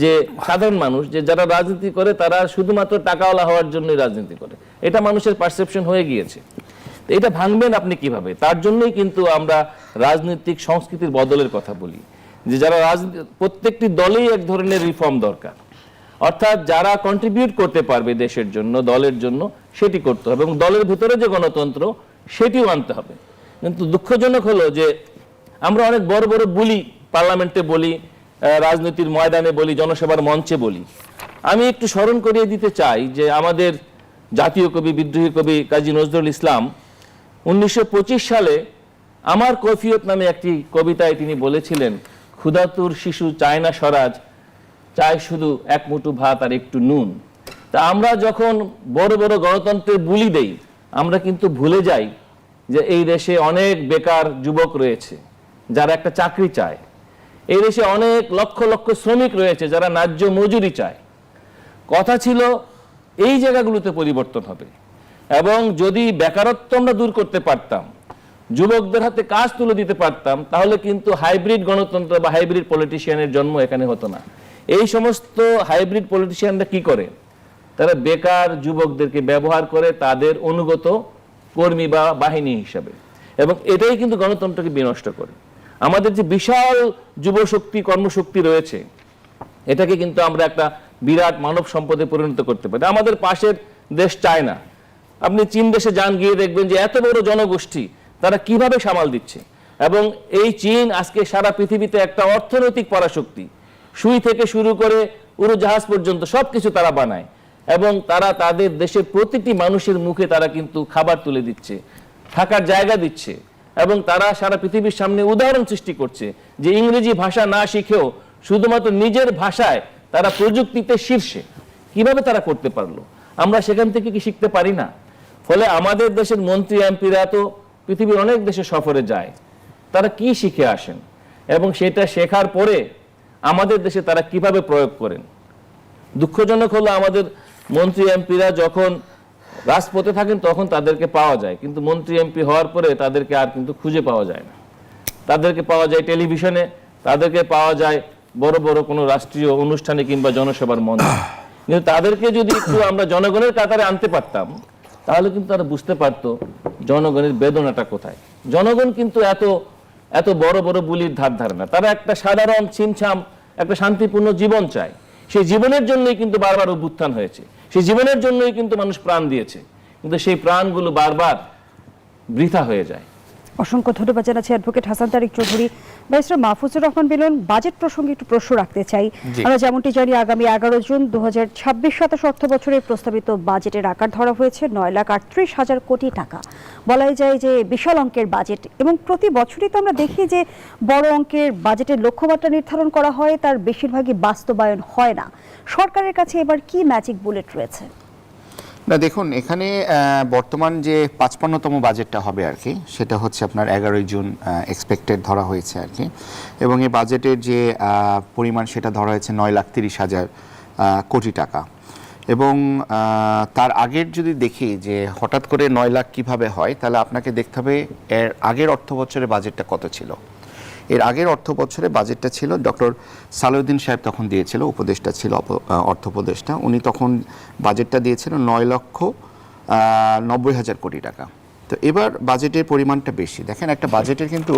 যে সাধারণ মানুষ যে যারা রাজনীতি করে তারা শুধুমাত্র টাকাওয়ালা হওয়ার জন্যই রাজনীতি করে, এটা মানুষের পারসেপশন হয়ে গিয়েছে। এটা ভাঙবেন আপনি কিভাবে? তার জন্যই কিন্তু আমরা রাজনৈতিক সংস্কৃতির বদলের কথা বলি, যে যারা রাজনীতি, প্রত্যেকটি দলেই এক ধরনের রিফর্ম দরকার, অর্থাৎ যারা কন্ট্রিবিউট করতে পারবে দেশের জন্য, দলের জন্য, সেটি করতে হবে, এবং দলের ভিতরে যে গণতন্ত্র সেটিও আনতে হবে। কিন্তু দুঃখজনক হলো যে আমরা অনেক বড় বড় বলি, পার্লামেন্টে বলি, রাজনীতির ময়দানে বলি, জনসভার মঞ্চে বলি। আমি একটু স্মরণ করিয়ে দিতে চাই যে আমাদের জাতীয় কবি, বিদ্রোহী কবি কাজী নজরুল ইসলাম 1925 সালে আমার কৈফিয়ত নামে একটি কবিতায় তিনি বলেছিলেন, ক্ষুধাতুর শিশু চায় না স্বরাজ, চায় শুধু এক মুঠো ভাত আর একটু নুন। তা আমরা যখন বড় বড় গণতন্ত্রের বুলি দেই, আমরা কিন্তু ভুলে যাই যে এই দেশে অনেক বেকার যুবক রয়েছে যারা একটা চাকরি চায়, এই দেশে অনেক লক্ষ লক্ষ শ্রমিক রয়েছে যারা ন্যায্য মজুরি চায়। কথা ছিল এই জায়গাগুলোতে পরিবর্তন হবে, এবং যদি বেকারত্ব আমরা দূর করতে পারতাম, যুবকদের হাতে কাজ তুলে দিতে পারতাম, তাহলে কিন্তু হাইব্রিড গণতন্ত্র বা হাইব্রিড পলিটিশিয়ানের জন্ম এখানে হতো না। এই সমস্ত হাইব্রিড পলিটিশিয়ানরা কি করে? তারা বেকার যুবকদেরকে ব্যবহার করে তাদের অনুগত কর্মী বা বাহিনী হিসাবে, এবং এটাই কিন্তু গণতন্ত্রকে বিনষ্ট করে। আমাদের যে বিশাল যুবশক্তি, কর্মশক্তি রয়েছে, এটাকে কিন্তু আমরা একটা বিরাট মানব সম্পদে পরিণত করতে পারি। আমাদের পাশের দেশ চায়না, আপনি চীন দেশে যান, গিয়ে দেখবেন যে এত বড় জনগোষ্ঠী তারা কিভাবে সামাল দিচ্ছে। এবং এই চীন আজকে সারা পৃথিবীতে একটা অর্থনৈতিক পরাশক্তি, সুই থেকে শুরু করে উড়োজাহাজ পর্যন্ত সবকিছু তারা বানায়, এবং তারা তাদের দেশের প্রতিটি মানুষের মুখে তারা কিন্তু খাবার তুলে দিচ্ছে, থাকার জায়গা দিচ্ছে, এবং তারা সারা পৃথিবীর সামনে উদাহরণ সৃষ্টি করছে যে ইংরেজি ভাষা না শিখেও শুধুমাত্র নিজের ভাষায় তারা প্রযুক্তিতে শীর্ষে। কিভাবে তারা করতে পারলো? আমরা সেখান থেকে কি শিখতে পারি না? ফলে আমাদের দেশের মন্ত্রী এমপিরা তো পৃথিবীর অনেক দেশে সফরে যায়, তারা কি শিখে আসেন এবং সেটা শেখার পরে আমাদের দেশে তারা কিভাবে প্রয়োগ করেন? দুঃখজনক হলো আমাদের মন্ত্রী এমপিরা যখন রাজপথে থাকেন তখন তাদেরকে পাওয়া যায়, কিন্তু মন্ত্রী এমপি হওয়ার পরে তাদেরকে আর কিন্তু খুঁজে পাওয়া যায় না। তাদেরকে পাওয়া যায় টেলিভিশনে, তাদেরকে পাওয়া যায় বড় বড় কোনো রাষ্ট্রীয় অনুষ্ঠানে কিংবা জনসভার মঞ্চে। কিন্তু তাদেরকে যদি একটু আমরা জনগণের কাতারে আনতে পারতাম, তাহলে কিন্তু তারা বুঝতে পারতো জনগণের বেদনাটা কোথায়। জনগণ কিন্তু এত বড় বড় বুলির ধার ধারে না, তারা একটা সাধারণ ছিমছাম একটা শান্তিপূর্ণ জীবন চায়। সেই জীবনের জন্যই কিন্তু বারবার অভ্যুত্থান হয়েছে, সেই জীবনের জন্যই কিন্তু মানুষ প্রাণ দিয়েছে, কিন্তু সেই প্রাণগুলো বারবার বৃথা হয়ে যায়। অসংখ্য ধন্যবাদ জানাচ্ছি অ্যাডভোকেট হাসান তারিক চৌধুরী। ব্যারিস্টার মাহফুজুর রহমান মিলন, বাজেট প্রসঙ্গে একটু প্রশ্ন রাখতে চাই। আমরা যেমনটি জানি আগামী 11 জুন 2026-27 অর্থ বছরের প্রস্তাবিত বাজেটের আকার ধরা হয়েছে 9,38,000 কোটি টাকা। বলাই যায় যে বিশাল অঙ্কের বাজেট, এবং প্রতি বছরই তো আমরা দেখি যে বড় অঙ্কের বাজেটের লক্ষ্যমাত্রা নির্ধারণ করা হয়, তার বেশিরভাগই বাস্তবায়ন হয় না। সরকারের কাছে এবার কি ম্যাজিক বুলেট রয়েছে? না দেখুন, এখানে বর্তমান যে 55তম বাজেটটা হবে আর কি, সেটা হচ্ছে আপনার 11 জুন এক্সপেক্টেড ধরা হয়েছে আর কি, এবং এই বাজেটের যে পরিমাণ সেটা ধরা হয়েছে 9,30,000 কোটি টাকা। এবং তার আগের যদি দেখি যে হঠাৎ করে 9 লাখ কিভাবে হয়, তাহলে আপনাকে দেখতে হবে এর আগের অর্থ বছরের বাজেটটা কত ছিল। এর আগের অর্থ বছরে বাজেটটা ছিল, ডক্টর সালেউদ্দিন সাহেব তখন দিয়েছিল, উপদেষ্টা ছিল, অর্থ উপদেষ্টা, উনি তখন বাজেটটা দিয়েছিল 9,90,000 কোটি টাকা। তো এবার বাজেটের পরিমাণটা বেশি। দেখেন, একটা বাজেটের কিন্তু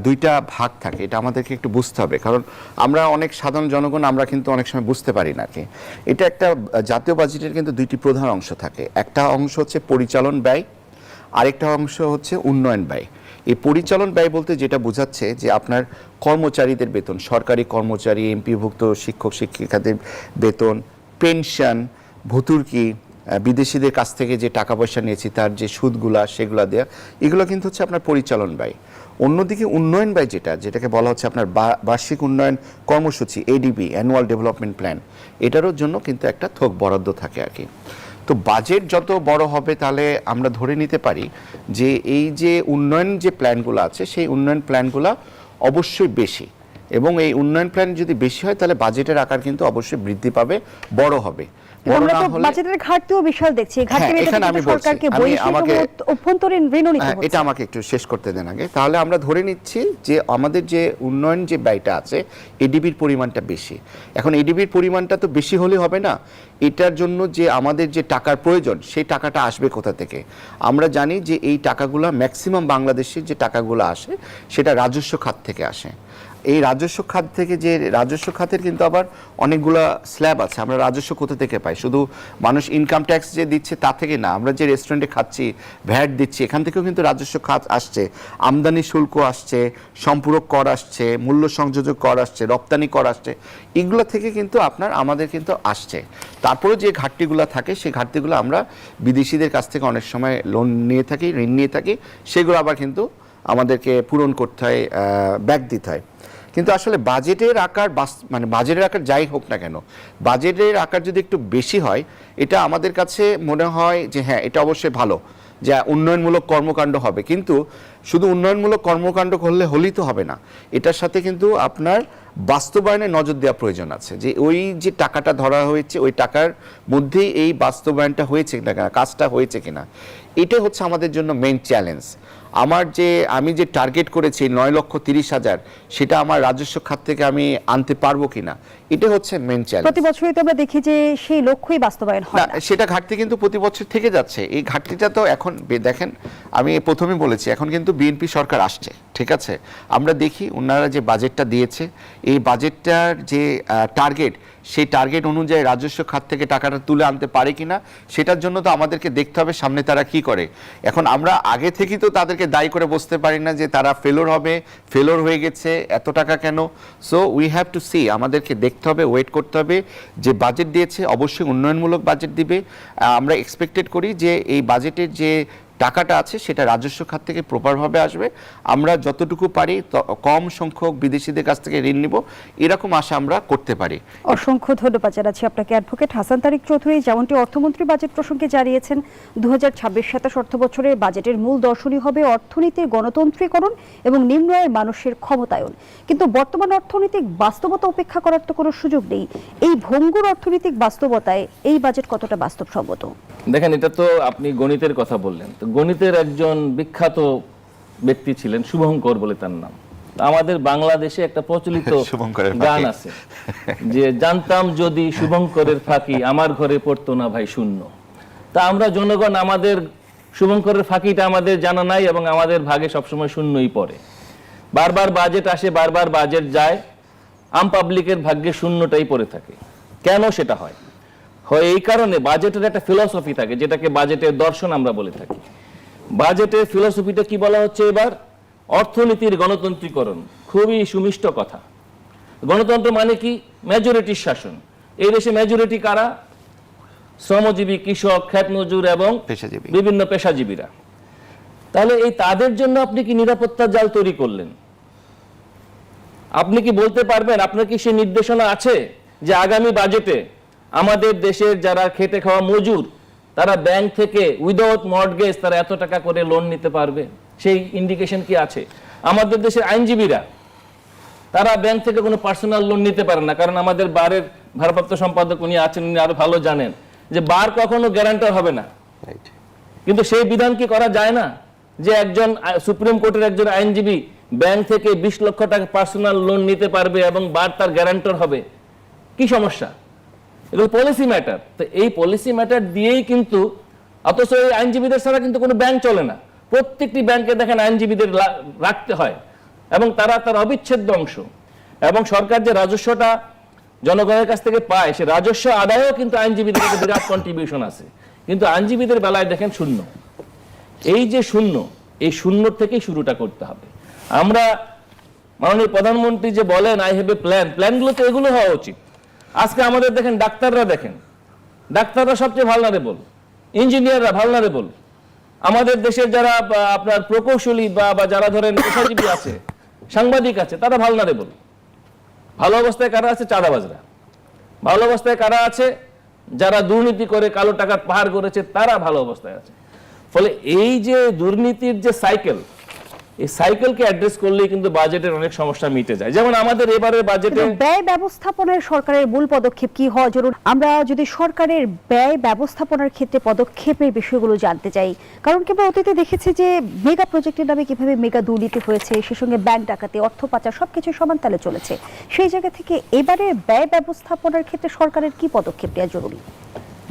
দুইটা ভাগ থাকে, এটা আমাদেরকে একটু বুঝতে হবে, কারণ আমরা অনেক সাধারণ জনগণ আমরা কিন্তু অনেক সময় বুঝতে পারি না কি। এটা একটা জাতীয় বাজেটের কিন্তু দুইটি প্রধান অংশ থাকে। একটা অংশ হচ্ছে পরিচালন ব্যয়, আরেকটা অংশ হচ্ছে উন্নয়ন ব্যয়। এই পরিচালন ব্যয় বলতে যেটা বোঝাচ্ছে যে আপনার কর্মচারীদের বেতন, সরকারি কর্মচারী, এমপিভুক্ত শিক্ষক শিক্ষিকাদের বেতন, পেনশন, ভর্তুকি, বিদেশিদের কাছ থেকে যে টাকা পয়সা নিয়েছি তার যে সুদগুলা সেগুলো দেওয়া, এগুলো কিন্তু হচ্ছে আপনার পরিচালন ব্যয়। অন্যদিকে উন্নয়ন ব্যয় যেটাকে বলা হচ্ছে আপনার বার্ষিক উন্নয়ন কর্মসূচি, এডিবি, অ্যানুয়াল ডেভেলপমেন্ট প্ল্যান, এটারও জন্য কিন্তু একটা থোক বরাদ্দ থাকে আর কি। তো বাজেট যত বড় হবে তাহলে আমরা ধরে নিতে পারি যে এই যে উন্নয়ন যে প্ল্যানগুলো আছে সেই উন্নয়ন প্ল্যানগুলো অবশ্যই বেশি, এবং এই উন্নয়ন প্ল্যান যদি বেশি হয় তাহলে বাজেটের আকার কিন্তু অবশ্যই বৃদ্ধি পাবে, বড় হবে। আমরা তো বাজেটের ঘাটতিও বিশাল দেখছি। ঘাটতি এখানে আমি বলছি, সরকারকে বৈশ্বিক অভ্যন্তরীণ ঋণও নিতে হচ্ছে। এটা আমাকে একটু শেষ করতে দেন আগে। তাহলে আমরা ধরে নিচ্ছি যে আমাদের যে উন্নয়ন যে ব্যয়টা আছে, এডিবির পরিমাণটা বেশি। এখন এডিবির পরিমাণটা তো বেশি হলে হবে না, এটার জন্য যে আমাদের যে টাকার প্রয়োজন সেই টাকাটা আসবে কোথা থেকে? আমরা জানি যে এই টাকাগুলো ম্যাক্সিমাম বাংলাদেশের যে টাকাগুলো আসে সেটা রাজস্ব খাত থেকে আসে। এই রাজস্ব খাত থেকে, যে রাজস্ব খাতের কিন্তু আবার অনেকগুলো স্ল্যাব আছে। আমরা রাজস্ব কোথা থেকে পাই? শুধু মানুষ ইনকাম ট্যাক্স যে দিচ্ছে তা থেকে না, আমরা যে রেস্টুরেন্টে খাচ্ছি, ভ্যাট দিচ্ছি, এখান থেকেও কিন্তু রাজস্ব খাত আসছে, আমদানি শুল্ক আসছে, সম্পূরক কর আসছে, মূল্য সংযোজক কর আসছে, রপ্তানি কর আসছে, এগুলো থেকে কিন্তু আমাদের কিন্তু আসছে। তারপরে যে ঘাটতিগুলো থাকে সেই ঘাটতিগুলো আমরা বিদেশিদের কাছ থেকে অনেক সময় লোন নিয়ে থাকি, ঋণ নিয়ে থাকি, সেগুলো আবার কিন্তু আমাদেরকে পূরণ করতে হয়, ব্যাক দিতে হয়। কিন্তু আসলে বাজেটের আকার মানে বাজেটের আকার যাই হোক না কেন, বাজেটের আকার যদি একটু বেশি হয়, এটা আমাদের কাছে মনে হয় যে হ্যাঁ, এটা অবশ্যই ভালো, যে উন্নয়নমূলক কর্মকাণ্ড হবে। কিন্তু শুধু উন্নয়নমূলক কর্মকাণ্ড করলে হলেই তো হবে না, এটার সাথে কিন্তু আপনার বাস্তবায়নে নজর দেওয়া প্রয়োজন আছে, যে ওই যে টাকাটা ধরা হয়েছে ওই টাকার মধ্যেই এই বাস্তবায়নটা হয়েছে কিনা, কাজটা হয়েছে কিনা, এটাই হচ্ছে আমাদের জন্য মেইন চ্যালেঞ্জ। আমি যে টার্গেট করেছি 9,30,000, সেটা আমার রাজস্ব খাত থেকে আমি আনতে পারবো কিনা, এটা হচ্ছে মেইন চ্যালেঞ্জ। প্রতি বছরই তো আমরা দেখি যে সেই লক্ষ্যই বাস্তবায়ন হয় না। সেটা ঘাটতি কিন্তু প্রতি বছর থেকে যাচ্ছে। এই ঘাটতিটা তো এখন দেখেন, আমি প্রথমেই বলেছি, এখন কিন্তু বিএনপি সরকার আসছে, ঠিক আছে। আমরা দেখি ওনারা যে বাজেটটা দিয়েছে, এই বাজেটটার যে টার্গেট, সেই টার্গেট অনুযায়ী রাজস্ব খাত থেকে টাকাটা তুলে আনতে পারে কিনা, সেটার জন্য তো আমাদেরকে দেখতে হবে সামনে তারা কি করে। এখন আমরা আগে থেকেই তো তাদেরকে দায়ী করে বসতে পারি না যে তারা ফেলোর হয়ে গেছে, এত টাকা কেন। So we have to see, আমাদেরকে দেখতে হবে, ওয়েট করতে হবে। যে বাজেট দিয়েছে অবশ্যই উন্নয়নমূলক বাজেট দিবে। আমরা এক্সপেক্টেড করি যে এই বাজেটের যে টাকাটা আছে সেটা রাজস্ব খাত থেকে প্রপারভাবে আসবে। আমরা যতটুকু পারি কম সংখ্যক বিদেশিদের কাছ থেকে ঋণ নিব, এরকম আশা আমরা করতে পারি। অসংখ্য ধন্যবাদ জানাচ্ছি আপনাকে অ্যাডভোকেট হাসান তারিক চৌধুরী। যেমনটি অর্থমন্ত্রী বাজেট প্রসঙ্গে জানিয়েছেন, 2026-27 অর্থ বছরের বাজেটের মূল দর্শনই হবে অর্থনীতির গণতন্ত্রীকরণ এবং নিম্ন আয়ের মানুষের ক্ষমতায়ন। কিন্তু বর্তমান অর্থনৈতিক বাস্তবতা উপেক্ষা করার তো কোনো সুযোগ নেই। এই ভঙ্গুর অর্থনৈতিক বাস্তবতায় এই বাজেট কতটা বাস্তবসম্মত? দেখেন, এটা তো আপনি গণিতের কথা বললেন, তো গণিতের একজন বিখ্যাত ব্যক্তি ছিলেন শুভঙ্কর বলে তার নাম। আমাদের বাংলাদেশে একটা প্রচলিত গান আছে যে জানতাম যদি শুভঙ্করের ফাঁকি আমার ঘরে পড়তো না ভাই শূন্য। তা আমরা জনগণ আমাদের শুভঙ্করের ফাঁকিটা আমাদের জানা নাই এবং আমাদের ভাগে সবসময় শূন্যই পড়ে। বারবার বাজেট আসে, বারবার বাজেট যায়, আম পাবলিকের ভাগ্যে শূন্যটাই পড়ে থাকে। কেন সেটা হয়? এই কারণে বাজেটের একটা ফিলসফি থাকে, যেটাকে বাজেটের দর্শন আমরা বলে থাকি। বাজেটের ফিলসফিটা কি বলা হচ্ছে এবার? অর্থনীতির গণতন্ত্রীকরণ। খুবই সুমিষ্ট কথা। গণতন্ত্র মানে কি? মেজরিটির শাসন। এই দেশে মেজরিটি কারা? শ্রমজীবী, কৃষক, খ্যাত মজুর এবং বিভিন্ন পেশাজীবীরা। তাহলে এই তাদের জন্য আপনি কি নিরাপত্তা জাল তৈরি করলেন? আপনি কি বলতে পারবেন, আপনার কি সেই নির্দেশনা আছে যে আগামী বাজেটে আমাদের দেশের যারা খেটে খাওয়া মজুর, তারা ব্যাংক থেকে উইদাউট মর্টগেজ তারা এত টাকা করে লোন নিতে পারবে? সেই ইন্ডিকেশন কি আছে? আমাদের দেশের আইনজীবীরা, তারা ব্যাংক থেকে কোনো পার্সোনাল লোন নিতে পারে না, কারণ আমাদের ভারপ্রাপ্ত সম্পাদক উনি আছেন, উনি আরো ভালো জানেন যে বার কখনো গ্যারান্টার হবে না, কিন্তু সেই বিধান কি করা যায় না যে একজন সুপ্রিম কোর্টের একজন আইনজীবী ব্যাংক থেকে 20 লক্ষ টাকা পার্সোনাল লোন নিতে পারবে এবং বার তার গ্যারান্টার হবে? কি সমস্যা? এগুলো পলিসি ম্যাটার। তো এই পলিসি ম্যাটার দিয়েই কিন্তু, অথচ এই আইনজীবীদের ছাড়া কিন্তু কোনো ব্যাংক চলে না। প্রত্যেকটি ব্যাংকে দেখেন আইনজীবীদের রাখতে হয় এবং তারা তার অবিচ্ছেদ্য অংশ। এবং সরকার যে রাজস্বটা জনগণের কাছ থেকে পায়, সে রাজস্ব আদায়েও কিন্তু আইনজীবীদের একটা বিরাট কন্ট্রিবিউশন আছে, কিন্তু আইনজীবীদের বেলায় দেখেন শূন্য। এই যে শূন্য, এই শূন্য থেকেই শুরুটা করতে হবে। আমরা মাননীয় প্রধানমন্ত্রী যে বলেন আই হ্যাভ এ প্ল্যান, প্ল্যানগুলো তো এগুলো হওয়া উচিত। আজকে আমাদের দেখেন ডাক্তাররা সবচেয়ে ভালনারেবল, ইঞ্জিনিয়াররা ভালনারেবল, আমাদের দেশের যারা আপনার প্রকৌশলী বা যারা ধরেন পেশাজীবী আছে, সাংবাদিক আছে, তারা ভালনারেবল। ভালো অবস্থায় কারা আছে? চাঁদাবাজরা। ভালো অবস্থায় কারা আছে? যারা দুর্নীতি করে কালো টাকার পাহাড় করেছে, তারা ভালো অবস্থায় আছে। ফলে এই যে দুর্নীতির যে সাইকেল, এই সাইকেলকে অ্যাড্রেস করলেই কিন্তু বাজেটের অনেক সমস্যা মিটে যায়। যেমন আমাদের এবারে বাজেটে ব্যয় ব্যবস্থাপনায় সরকারের মূল পদক্ষেপ কি হওয়া জরুরি? আমরা যদি সরকারের ব্যয় ব্যবস্থাপনার ক্ষেত্রে পদক্ষেপের বিষয়গুলো জানতে চাই, কারণ কিংবা অতীতে দেখেছি যে মেগা প্রজেক্টের নামে কিভাবে মেগা দুর্নীতি হয়েছে, সে সঙ্গে ব্যাংক ডাকাতি, অর্থ পাচার সবকিছু সমান তালে চলেছে। সেই জায়গা থেকে এবারে ব্যয় ব্যবস্থাপনার ক্ষেত্রে সরকারের কি পদক্ষেপ নেওয়া জরুরি?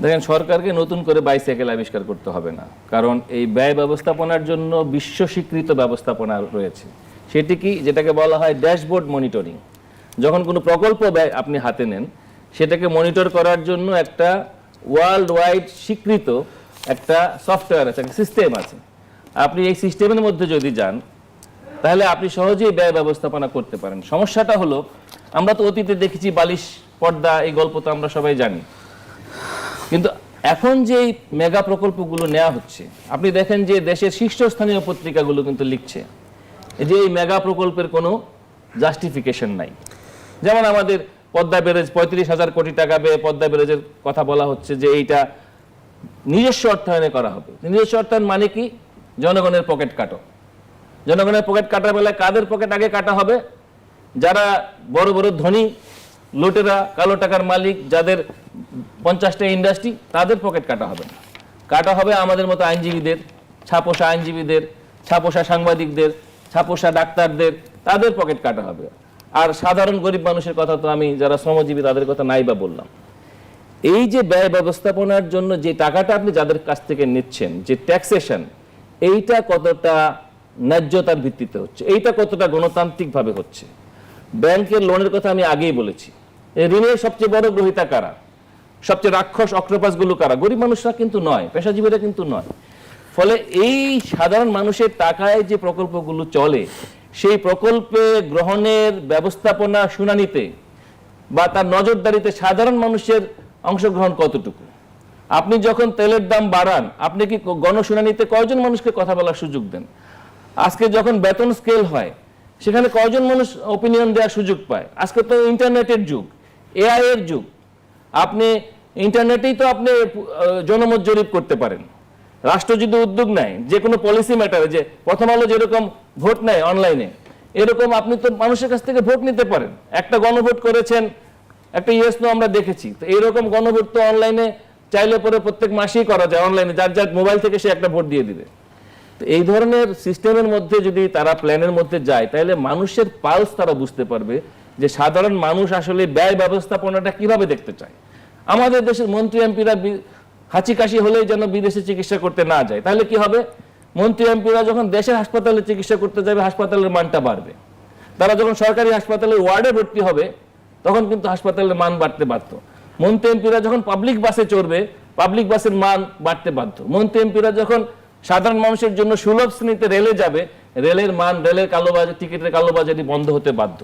দেখেন, সরকারকে নতুন করে বাইসাইকেল আবিষ্কার করতে হবে না, কারণ এই ব্যয় ব্যবস্থাপনার জন্য বিশ্ব স্বীকৃত ব্যবস্থাপনা রয়েছে। সেটি কি? যেটাকে বলা হয় ড্যাশবোর্ড মনিটরিং। যখন কোনো প্রকল্প ব্যয় আপনি হাতে নেন, সেটাকে মনিটর করার জন্য একটা ওয়ার্ল্ড ওয়াইড স্বীকৃত একটা সফটওয়্যার আছে, একটা সিস্টেম আছে। আপনি এই সিস্টেমের মধ্যে যদি যান, তাহলে আপনি সহজেই ব্যয় ব্যবস্থাপনা করতে পারেন। সমস্যাটা হলো, আমরা তো অতীতে দেখেছি বালিশ পর্দা, এই গল্প তো আমরা সবাই জানি। কিন্তু এখন যে মেগা প্রকল্পগুলো নেওয়া হচ্ছে, আপনি দেখেন যে দেশের শীর্ষস্থানীয় পত্রিকাগুলো কিন্তু লিখছে যে এই মেগা প্রকল্পের কোনো জাস্টিফিকেশন নাই। যেমন আমাদের পদ্মা ব্যারেজ 35,000 কোটি টাকা ব্যয়ে পদ্মা ব্যারেজের কথা বলা হচ্ছে যে এইটা নিজস্ব অর্থায়নে করা হবে। নিজস্ব অর্থায়ন মানে কি? জনগণের পকেট কাটো। জনগণের পকেট কাটার বেলায় কাদের পকেট আগে কাটা হবে? যারা বড় বড় ধনী লুটেরা, কালো টাকার মালিক, যাদের 50টা ইন্ডাস্ট্রি, তাদের পকেট কাটা হবে না। কাটা হবে আমাদের মতো আইনজীবীদের, ছাপোষা আইনজীবীদের, ছাপোষা সাংবাদিকদের, ছাপোষা ডাক্তারদের, তাদের পকেট কাটা হবে। আর সাধারণ গরিব মানুষের কথা তো আমি, যারা শ্রমজীবী, তাদের কথা নাই বা বললাম। এই যে ব্যয় ব্যবস্থাপনার জন্য যে টাকাটা আপনি যাদের কাছ থেকে নিচ্ছেন, যে ট্যাক্সেশন, এইটা কতটা ন্যায্যতার ভিত্তিতে হচ্ছে, এইটা কতটা গণতান্ত্রিকভাবে হচ্ছে। ব্যাংকের লোনের কথা আমি আগেই বলেছি। এই ঋণের সবচেয়ে বড় গ্রহীতা কারা? সবচেয়ে রাক্ষস অক্টোপাসগুলো কারা? গরিব মানুষরা কিন্তু নয়, পেশাজীবীরা কিন্তু নয়। ফলে এই সাধারণ মানুষের টাকায় যে প্রকল্পগুলো চলে, সেই প্রকল্পে গ্রহণের ব্যবস্থাপনা শুনানিতে বা তার নজরদারিতে সাধারণ মানুষের অংশগ্রহণ কতটুকু? আপনি যখন তেলের দাম বাড়ান, আপনি কি গণশুনানিতে কয়জন মানুষকে কথা বলার সুযোগ দেন? আজকে যখন বেতন স্কেল হয়, সেখানে কয়জন মানুষ ওপিনিয়ন দেওয়ার সুযোগ পায়? আজকে তো ইন্টারনেটের যুগ, এআই এর যুগ। আপনি ইন্টারনেটেই তো আপনি জনমত জরিপ করতে পারেন। রাষ্ট্র যদি উদ্যোগ নেয় যে কোনো পলিসি ম্যাটারে, যে প্রথম আলো যেরকম ভোট নেয় অনলাইনে, এরকম আপনি তো মানুষের কাছ থেকে ভোট নিতে পারেন। একটা গণভোট করেছেন, একটা ইয়েস নো আমরা দেখেছি। তো এইরকম গণভোট তো অনলাইনে চাইলে পরে প্রত্যেক মাসেই করা যায় অনলাইনে, যার যার মোবাইল থেকে সে একটা ভোট দিয়ে দিবে। তো এই ধরনের সিস্টেমের মধ্যে যদি তারা প্ল্যানের মধ্যে যায়, তাহলে মানুষের পালস তারা বুঝতে পারবে যে সাধারণ মানুষ আসলে ব্যয় ব্যবস্থাপনাটা কিভাবে দেখতে চায়। আমাদের দেশের মন্ত্রী এমপিরা হাঁচি কাশি হলেই যেন বিদেশে চিকিৎসা করতে না যায়, তাহলে কি হবে? মন্ত্রী এমপিরা যখন দেশের হাসপাতালে চিকিৎসা করতে যাবে, হাসপাতালের মানটা বাড়বে। তারা যখন সরকারি হাসপাতালের ওয়ার্ডে ভর্তি হবে, তখন কিন্তু হাসপাতালের মান বাড়তে বাধ্য। মন্ত্রী এমপিরা যখন পাবলিক বাসে চড়বে, পাবলিক বাসের মান বাড়তে বাধ্য। মন্ত্রী এমপিরা যখন সাধারণ মানুষের জন্য সুলভ শ্রেণীতে রেলে যাবে, রেলের মান, রেলের কালোবাজারি, টিকিটের কালোবাজারি বন্ধ হতে বাধ্য।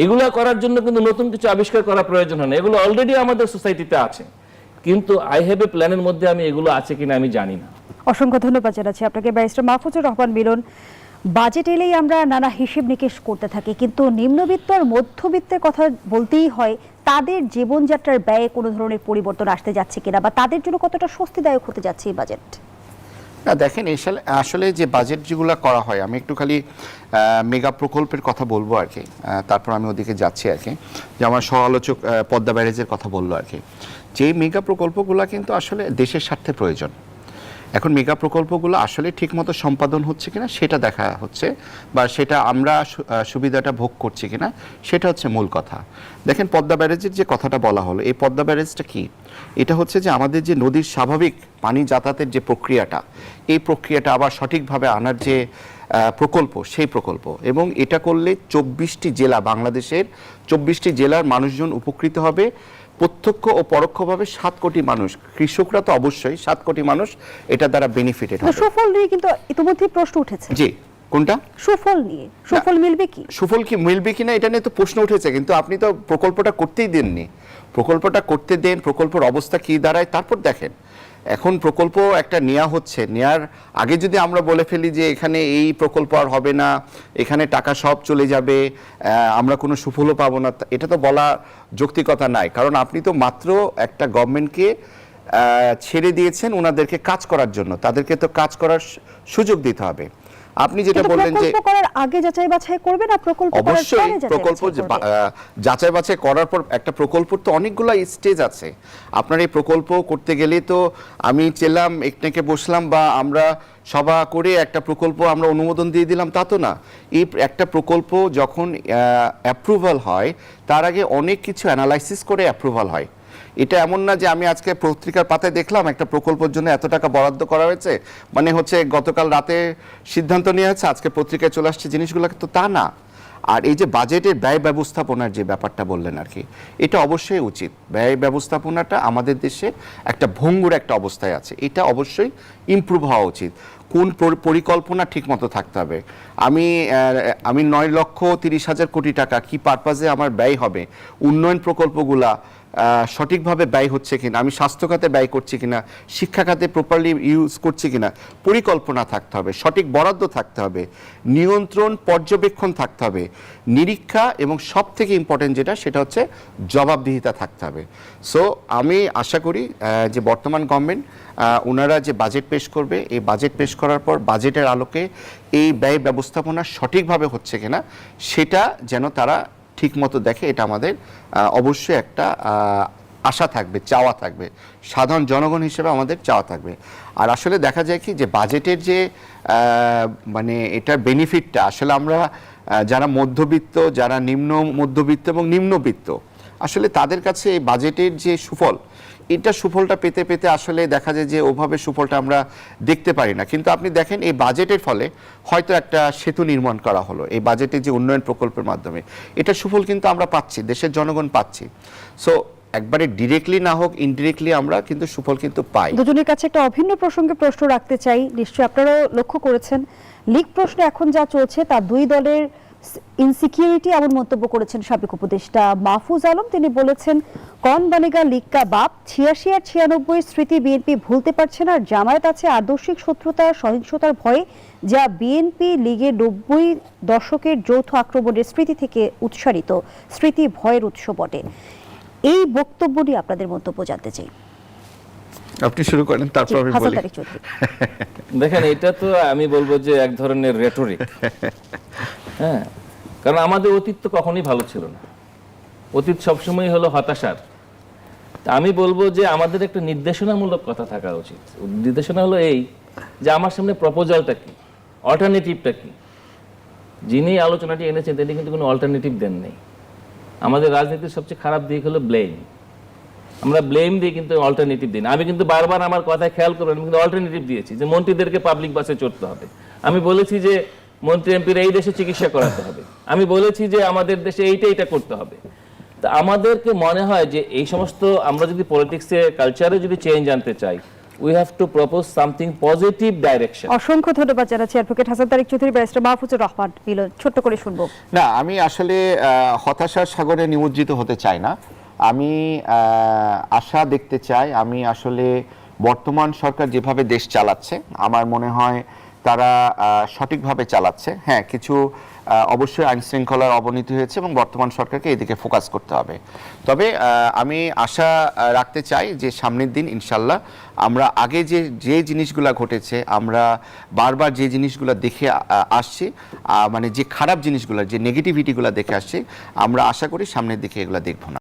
এগুলো করার জন্য কিন্তু নতুন কিছু আবিষ্কার করা প্রয়োজন হয় না, এগুলো অলরেডি আমাদের সোসাইটিতে আছে। কিন্তু আই হ্যাভ এ প্ল্যানের মধ্যে আমি এগুলো আছে কিনা আমি জানি না। অসংখ্য ধন্যবাদ জানাচ্ছি আপনাকে ব্যারিস্টার মাহফুজুর রহমান মিলন। বাজেট এলেই আমরা নানা হিসেব নিকেশ করতে থাকি, কিন্তু নিম্নবিত্ত আর মধ্যবিত্তের কথা বলতেই হয়। তাদের জীবনযাত্রার ব্যয়ে কোনো ধরনের পরিবর্তন আসতে যাচ্ছে কিনা, বা তাদের জন্য কতটা স্বস্তিদায়ক হতে যাচ্ছে এই বাজেট? না দেখেন আসলে যে বাজেট যেগুলো করা হয়, আমি একটু খালি মেগা প্রকল্পের কথা বলবো আর কি, তারপর আমি ওদিকে যাচ্ছি আর কি, যে আমার সহ আলোচক পদ্মা ব্যারেজের কথা বললো আর কি, যে মেগা প্রকল্পগুলো কিন্তু আসলে দেশের স্বার্থে প্রয়োজন। এখন মেগা প্রকল্পগুলো আসলে ঠিকমতো সম্পাদন হচ্ছে কিনা সেটা দেখা হচ্ছে, বা সেটা আমরা সুবিধাটা ভোগ করছি কিনা সেটা হচ্ছে মূল কথা। দেখেন পদ্মা ব্যারেজের যে কথাটা বলা হলো, এই পদ্মা ব্যারেজটা কি? এটা হচ্ছে যে আমাদের যে নদীর স্বাভাবিক পানি যাতায়াতের যে প্রক্রিয়াটা, এই প্রক্রিয়াটা আবার সঠিকভাবে আনার যে প্রকল্প, সেই প্রকল্প। এবং এটা করলে 24টি জেলা, বাংলাদেশের 24টি জেলার মানুষজন উপকৃত হবে, প্রত্যক্ষ ও পরোক্ষভাবে 7 কোটি মানুষ, কৃষকরা তো অবশ্যই 7 কোটি মানুষ এটা দ্বারা বেনিফিটেড হবে। সুফল নিয়ে কিন্তু ইতিমধ্যে প্রশ্ন উঠেছে। জি, কোনটা? সুফল নিয়ে, সুফল মিলবে কি? সুফল কি মিলবে কিনা এটা নিয়ে তো প্রশ্ন উঠেছে, কিন্তু আপনি তো প্রকল্পটা করতেই দেননি। প্রকল্পটা করতে দেন, প্রকল্পের অবস্থা কি দাঁড়ায় তারপর দেখেন। এখন প্রকল্প একটা নেওয়া হচ্ছে, নেয়ার আগে যদি আমরা বলে ফেলি যে এখানে এই প্রকল্প আর হবে না, এখানে টাকা সব চলে যাবে, আমরা কোনো সুফলও পাবো না, এটা তো বলা যৌক্তিকতা নাই। কারণ আপনি তো মাত্র একটা গভর্নমেন্টকে ছেড়ে দিয়েছেন ওনাদেরকে কাজ করার জন্য, তাদেরকে তো কাজ করার সুযোগ দিতে হবে। আপনি যেটা বললেন যে প্রকল্প করার আগে যাচাই বাছাই করবে না, প্রকল্প করার পরে অবশ্যই যাচাই প্রকল্প বাছাই করবে? যাচাই বাছাই করার পর একটা প্রকল্পর তো অনেকগুলো স্টেজ আছে। আপনার এই প্রকল্প করতে গেলে তো আমি চেলাম একটাকে বসলাম বা আমরা সভা করে একটা প্রকল্প আমরা অনুমোদন দিয়ে দিলাম, তা তো না। এই একটা প্রকল্প যখন অ্যাপ্রুভাল হয় তার আগে অনেক কিছু অ্যানালাইসিস করে অ্যাপ্রুভাল হয়। এটা এমন না যে আমি আজকে পত্রিকার পাতায় দেখলাম একটা প্রকল্পের জন্য এত টাকা বরাদ্দ করা হয়েছে, মানে হচ্ছে গতকাল রাতে সিদ্ধান্ত নেওয়া হয়েছে আজকে পত্রিকায় চলে আসছে জিনিসগুলো, তো তা না। আর এই যে বাজেটের ব্যয় ব্যবস্থাপনার যে ব্যাপারটা বললেন আর কি, এটা অবশ্যই উচিত। ব্যয় ব্যবস্থাপনাটা আমাদের দেশে একটা ভঙ্গুর একটা অবস্থায় আছে, এটা অবশ্যই ইমপ্রুভ হওয়া উচিত। কোন পরিকল্পনা ঠিকমতো থাকতে হবে। আমি 9,30,000 কোটি টাকা কি পারপাজে আমার ব্যয় হবে, উন্নয়ন প্রকল্পগুলা সঠিকভাবে ব্যয় হচ্ছে কিনা, আমি স্বাস্থ্য খাতে ব্যয় করছি কিনা, শিক্ষা খাতে প্রপারলি ইউজ করছি কিনা, পরিকল্পনা থাকতে হবে, সঠিক বরাদ্দ থাকতে হবে, নিয়ন্ত্রণ পর্যবেক্ষণ থাকতে হবে, নিরীক্ষা, এবং সব থেকে ইম্পর্টেন্ট যেটা সেটা হচ্ছে জবাবদিহিতা থাকতে হবে। সো আমি আশা করি যে বর্তমান গভর্নমেন্ট ওনারা যে বাজেট পেশ করবে, এই বাজেট পেশ করার পর বাজেটের আলোকে এই ব্যয় ব্যবস্থাপনা সঠিকভাবে হচ্ছে কিনা সেটা যেন তারা ঠিক মতো দেখে, এটা আমাদের অবশ্যই একটা আশা থাকবে, চাওয়া থাকবে, সাধারণ জনগণ হিসেবে আমাদের চাওয়া থাকবে। আর আসলে দেখা যায় কি যে বাজেটের যে মানে এটার বেনিফিটটা আসলে আমরা যারা মধ্যবিত্ত, যারা নিম্ন মধ্যবিত্ত এবং নিম্নবিত্ত, আসলে তাদের কাছে এই বাজেটের যে সুফল, এটা সুফলটা পেতে পেতে আসলে দেখা যায় যে ওভাবে সুফলটা আমরা দেখতে পারি না। কিন্তু আপনি দেখেন এই বাজেটের ফলে হয়তো একটা সেতু নির্মাণ করা হলো, এই বাজেটের যে উন্নয়ন প্রকল্পের মাধ্যমে, এটা সুফল কিন্তু আমরা পাচ্ছি, দেশের জনগণ পাচ্ছি। সো একবারে ডিরেক্টলি না হোক ইনডিরেক্টলি আমরা কিন্তু সুফল কিন্তু পাই। দুজনের কাছে একটা অভিন্ন প্রসঙ্গে প্রশ্ন রাখতে চাই, নিশ্চয়ই আপনারাও লক্ষ্য করেছেন লীগ প্রশ্নে এখন যা চলছে তা দুই দলের ইনসিকিউরিটি, এমন মন্তব্য করেছেন সাবেক উপদেষ্টা মাহফুজ আলম। তিনি বলেছেন কौन बनेगा লীগ কা বাপ, 86 আর 96 স্মৃতি বিএনপি ভুলতে পারছে না, আর জামায়াত আছে আদর্শিক শত্রুতা সহিংসতার ভয়ে, যা বিএনপি লীগের 90 দশকের যৌথ আক্রমণের স্মৃতি থেকে উৎসারিত, স্মৃতি ভয়ের উৎস বটে। এই বক্তব্য নিয়ে আপনাদের মন্তব্য জানতে চাই। আপনি শুরু করেন, তারপর আমি বলি। দেখেন, এটা তো আমি বলবো যে এক ধরনের রেটরিক। হ্যাঁ, কারণ আমাদের অতীত তো কখনোই ভালো ছিল না, অতীত সবসময় হলো হতাশার। আমি বলবো যে আমাদের একটা নির্দেশনামূলক কথা থাকা উচিত। নির্দেশনা হলো এই যে আমার সামনে প্রপোজালটা কি, অল্টারনেটিভটা কি। যিনি আলোচনাটি এনেছেন তিনি কিন্তু কোনো অল্টারনেটিভ দেন নেই। আমাদের রাজনীতির সবচেয়ে খারাপ দিক হলো ব্লেম। আমরা ব্লেম দিয়ে কিন্তু অল্টারনেটিভ দিই না। আমি কিন্তু বারবার আমার কথায় খেয়াল করবেন, আমি কিন্তু অল্টারনেটিভ দিয়েছি যে মন্ত্রীদেরকে পাবলিক বাসে চড়তে হবে। আমি বলেছি যে মন্ত্রী এমপিরা এই দেশে চিকিৎসা করাতে হবে। আমি বলেছি যে আমাদের দেশে এইটা করতে হবে। তা আমাদেরকে মনে হয় যে এই সমস্ত আমরা যদি পলিটিক্সে কালচারে যদি চেঞ্জ আনতে চাই, we have two propose something positive direction. অসংখ্য ধন্যবাদ জানাচ্ছি অ্যাডভোকেট হাসান তারিক চৌধুরী, ব্যারিস্টার মাহফুজুর রহমান মিলন। ছোট্ট করে শুনবো না, আমি আসলে হতাশার সাগরে নিমজ্জিত হতে চাই না। আমি আশা দেখতে চাই। আমি আসলে বর্তমান সরকার যেভাবে দেশ চালাচ্ছে আমার মনে হয় তারা সঠিকভাবে চালাচ্ছে। হ্যাঁ, কিছু অবশ্যই আইন শৃঙ্খলার অবনতি হয়েছে এবং বর্তমান সরকারকে এদিকে ফোকাস করতে হবে। তবে আমি আশা রাখতে চাই যে সামনের দিন ইনশাল্লাহ আমরা আগে যে জিনিসগুলো ঘটেছে, আমরা বারবার যে জিনিসগুলো দেখে আসছি, মানে যে খারাপ জিনিসগুলো, যে নেগেটিভিটিগুলো দেখে আসছি, আমরা আশা করি সামনের দিকে এগুলো দেখব না।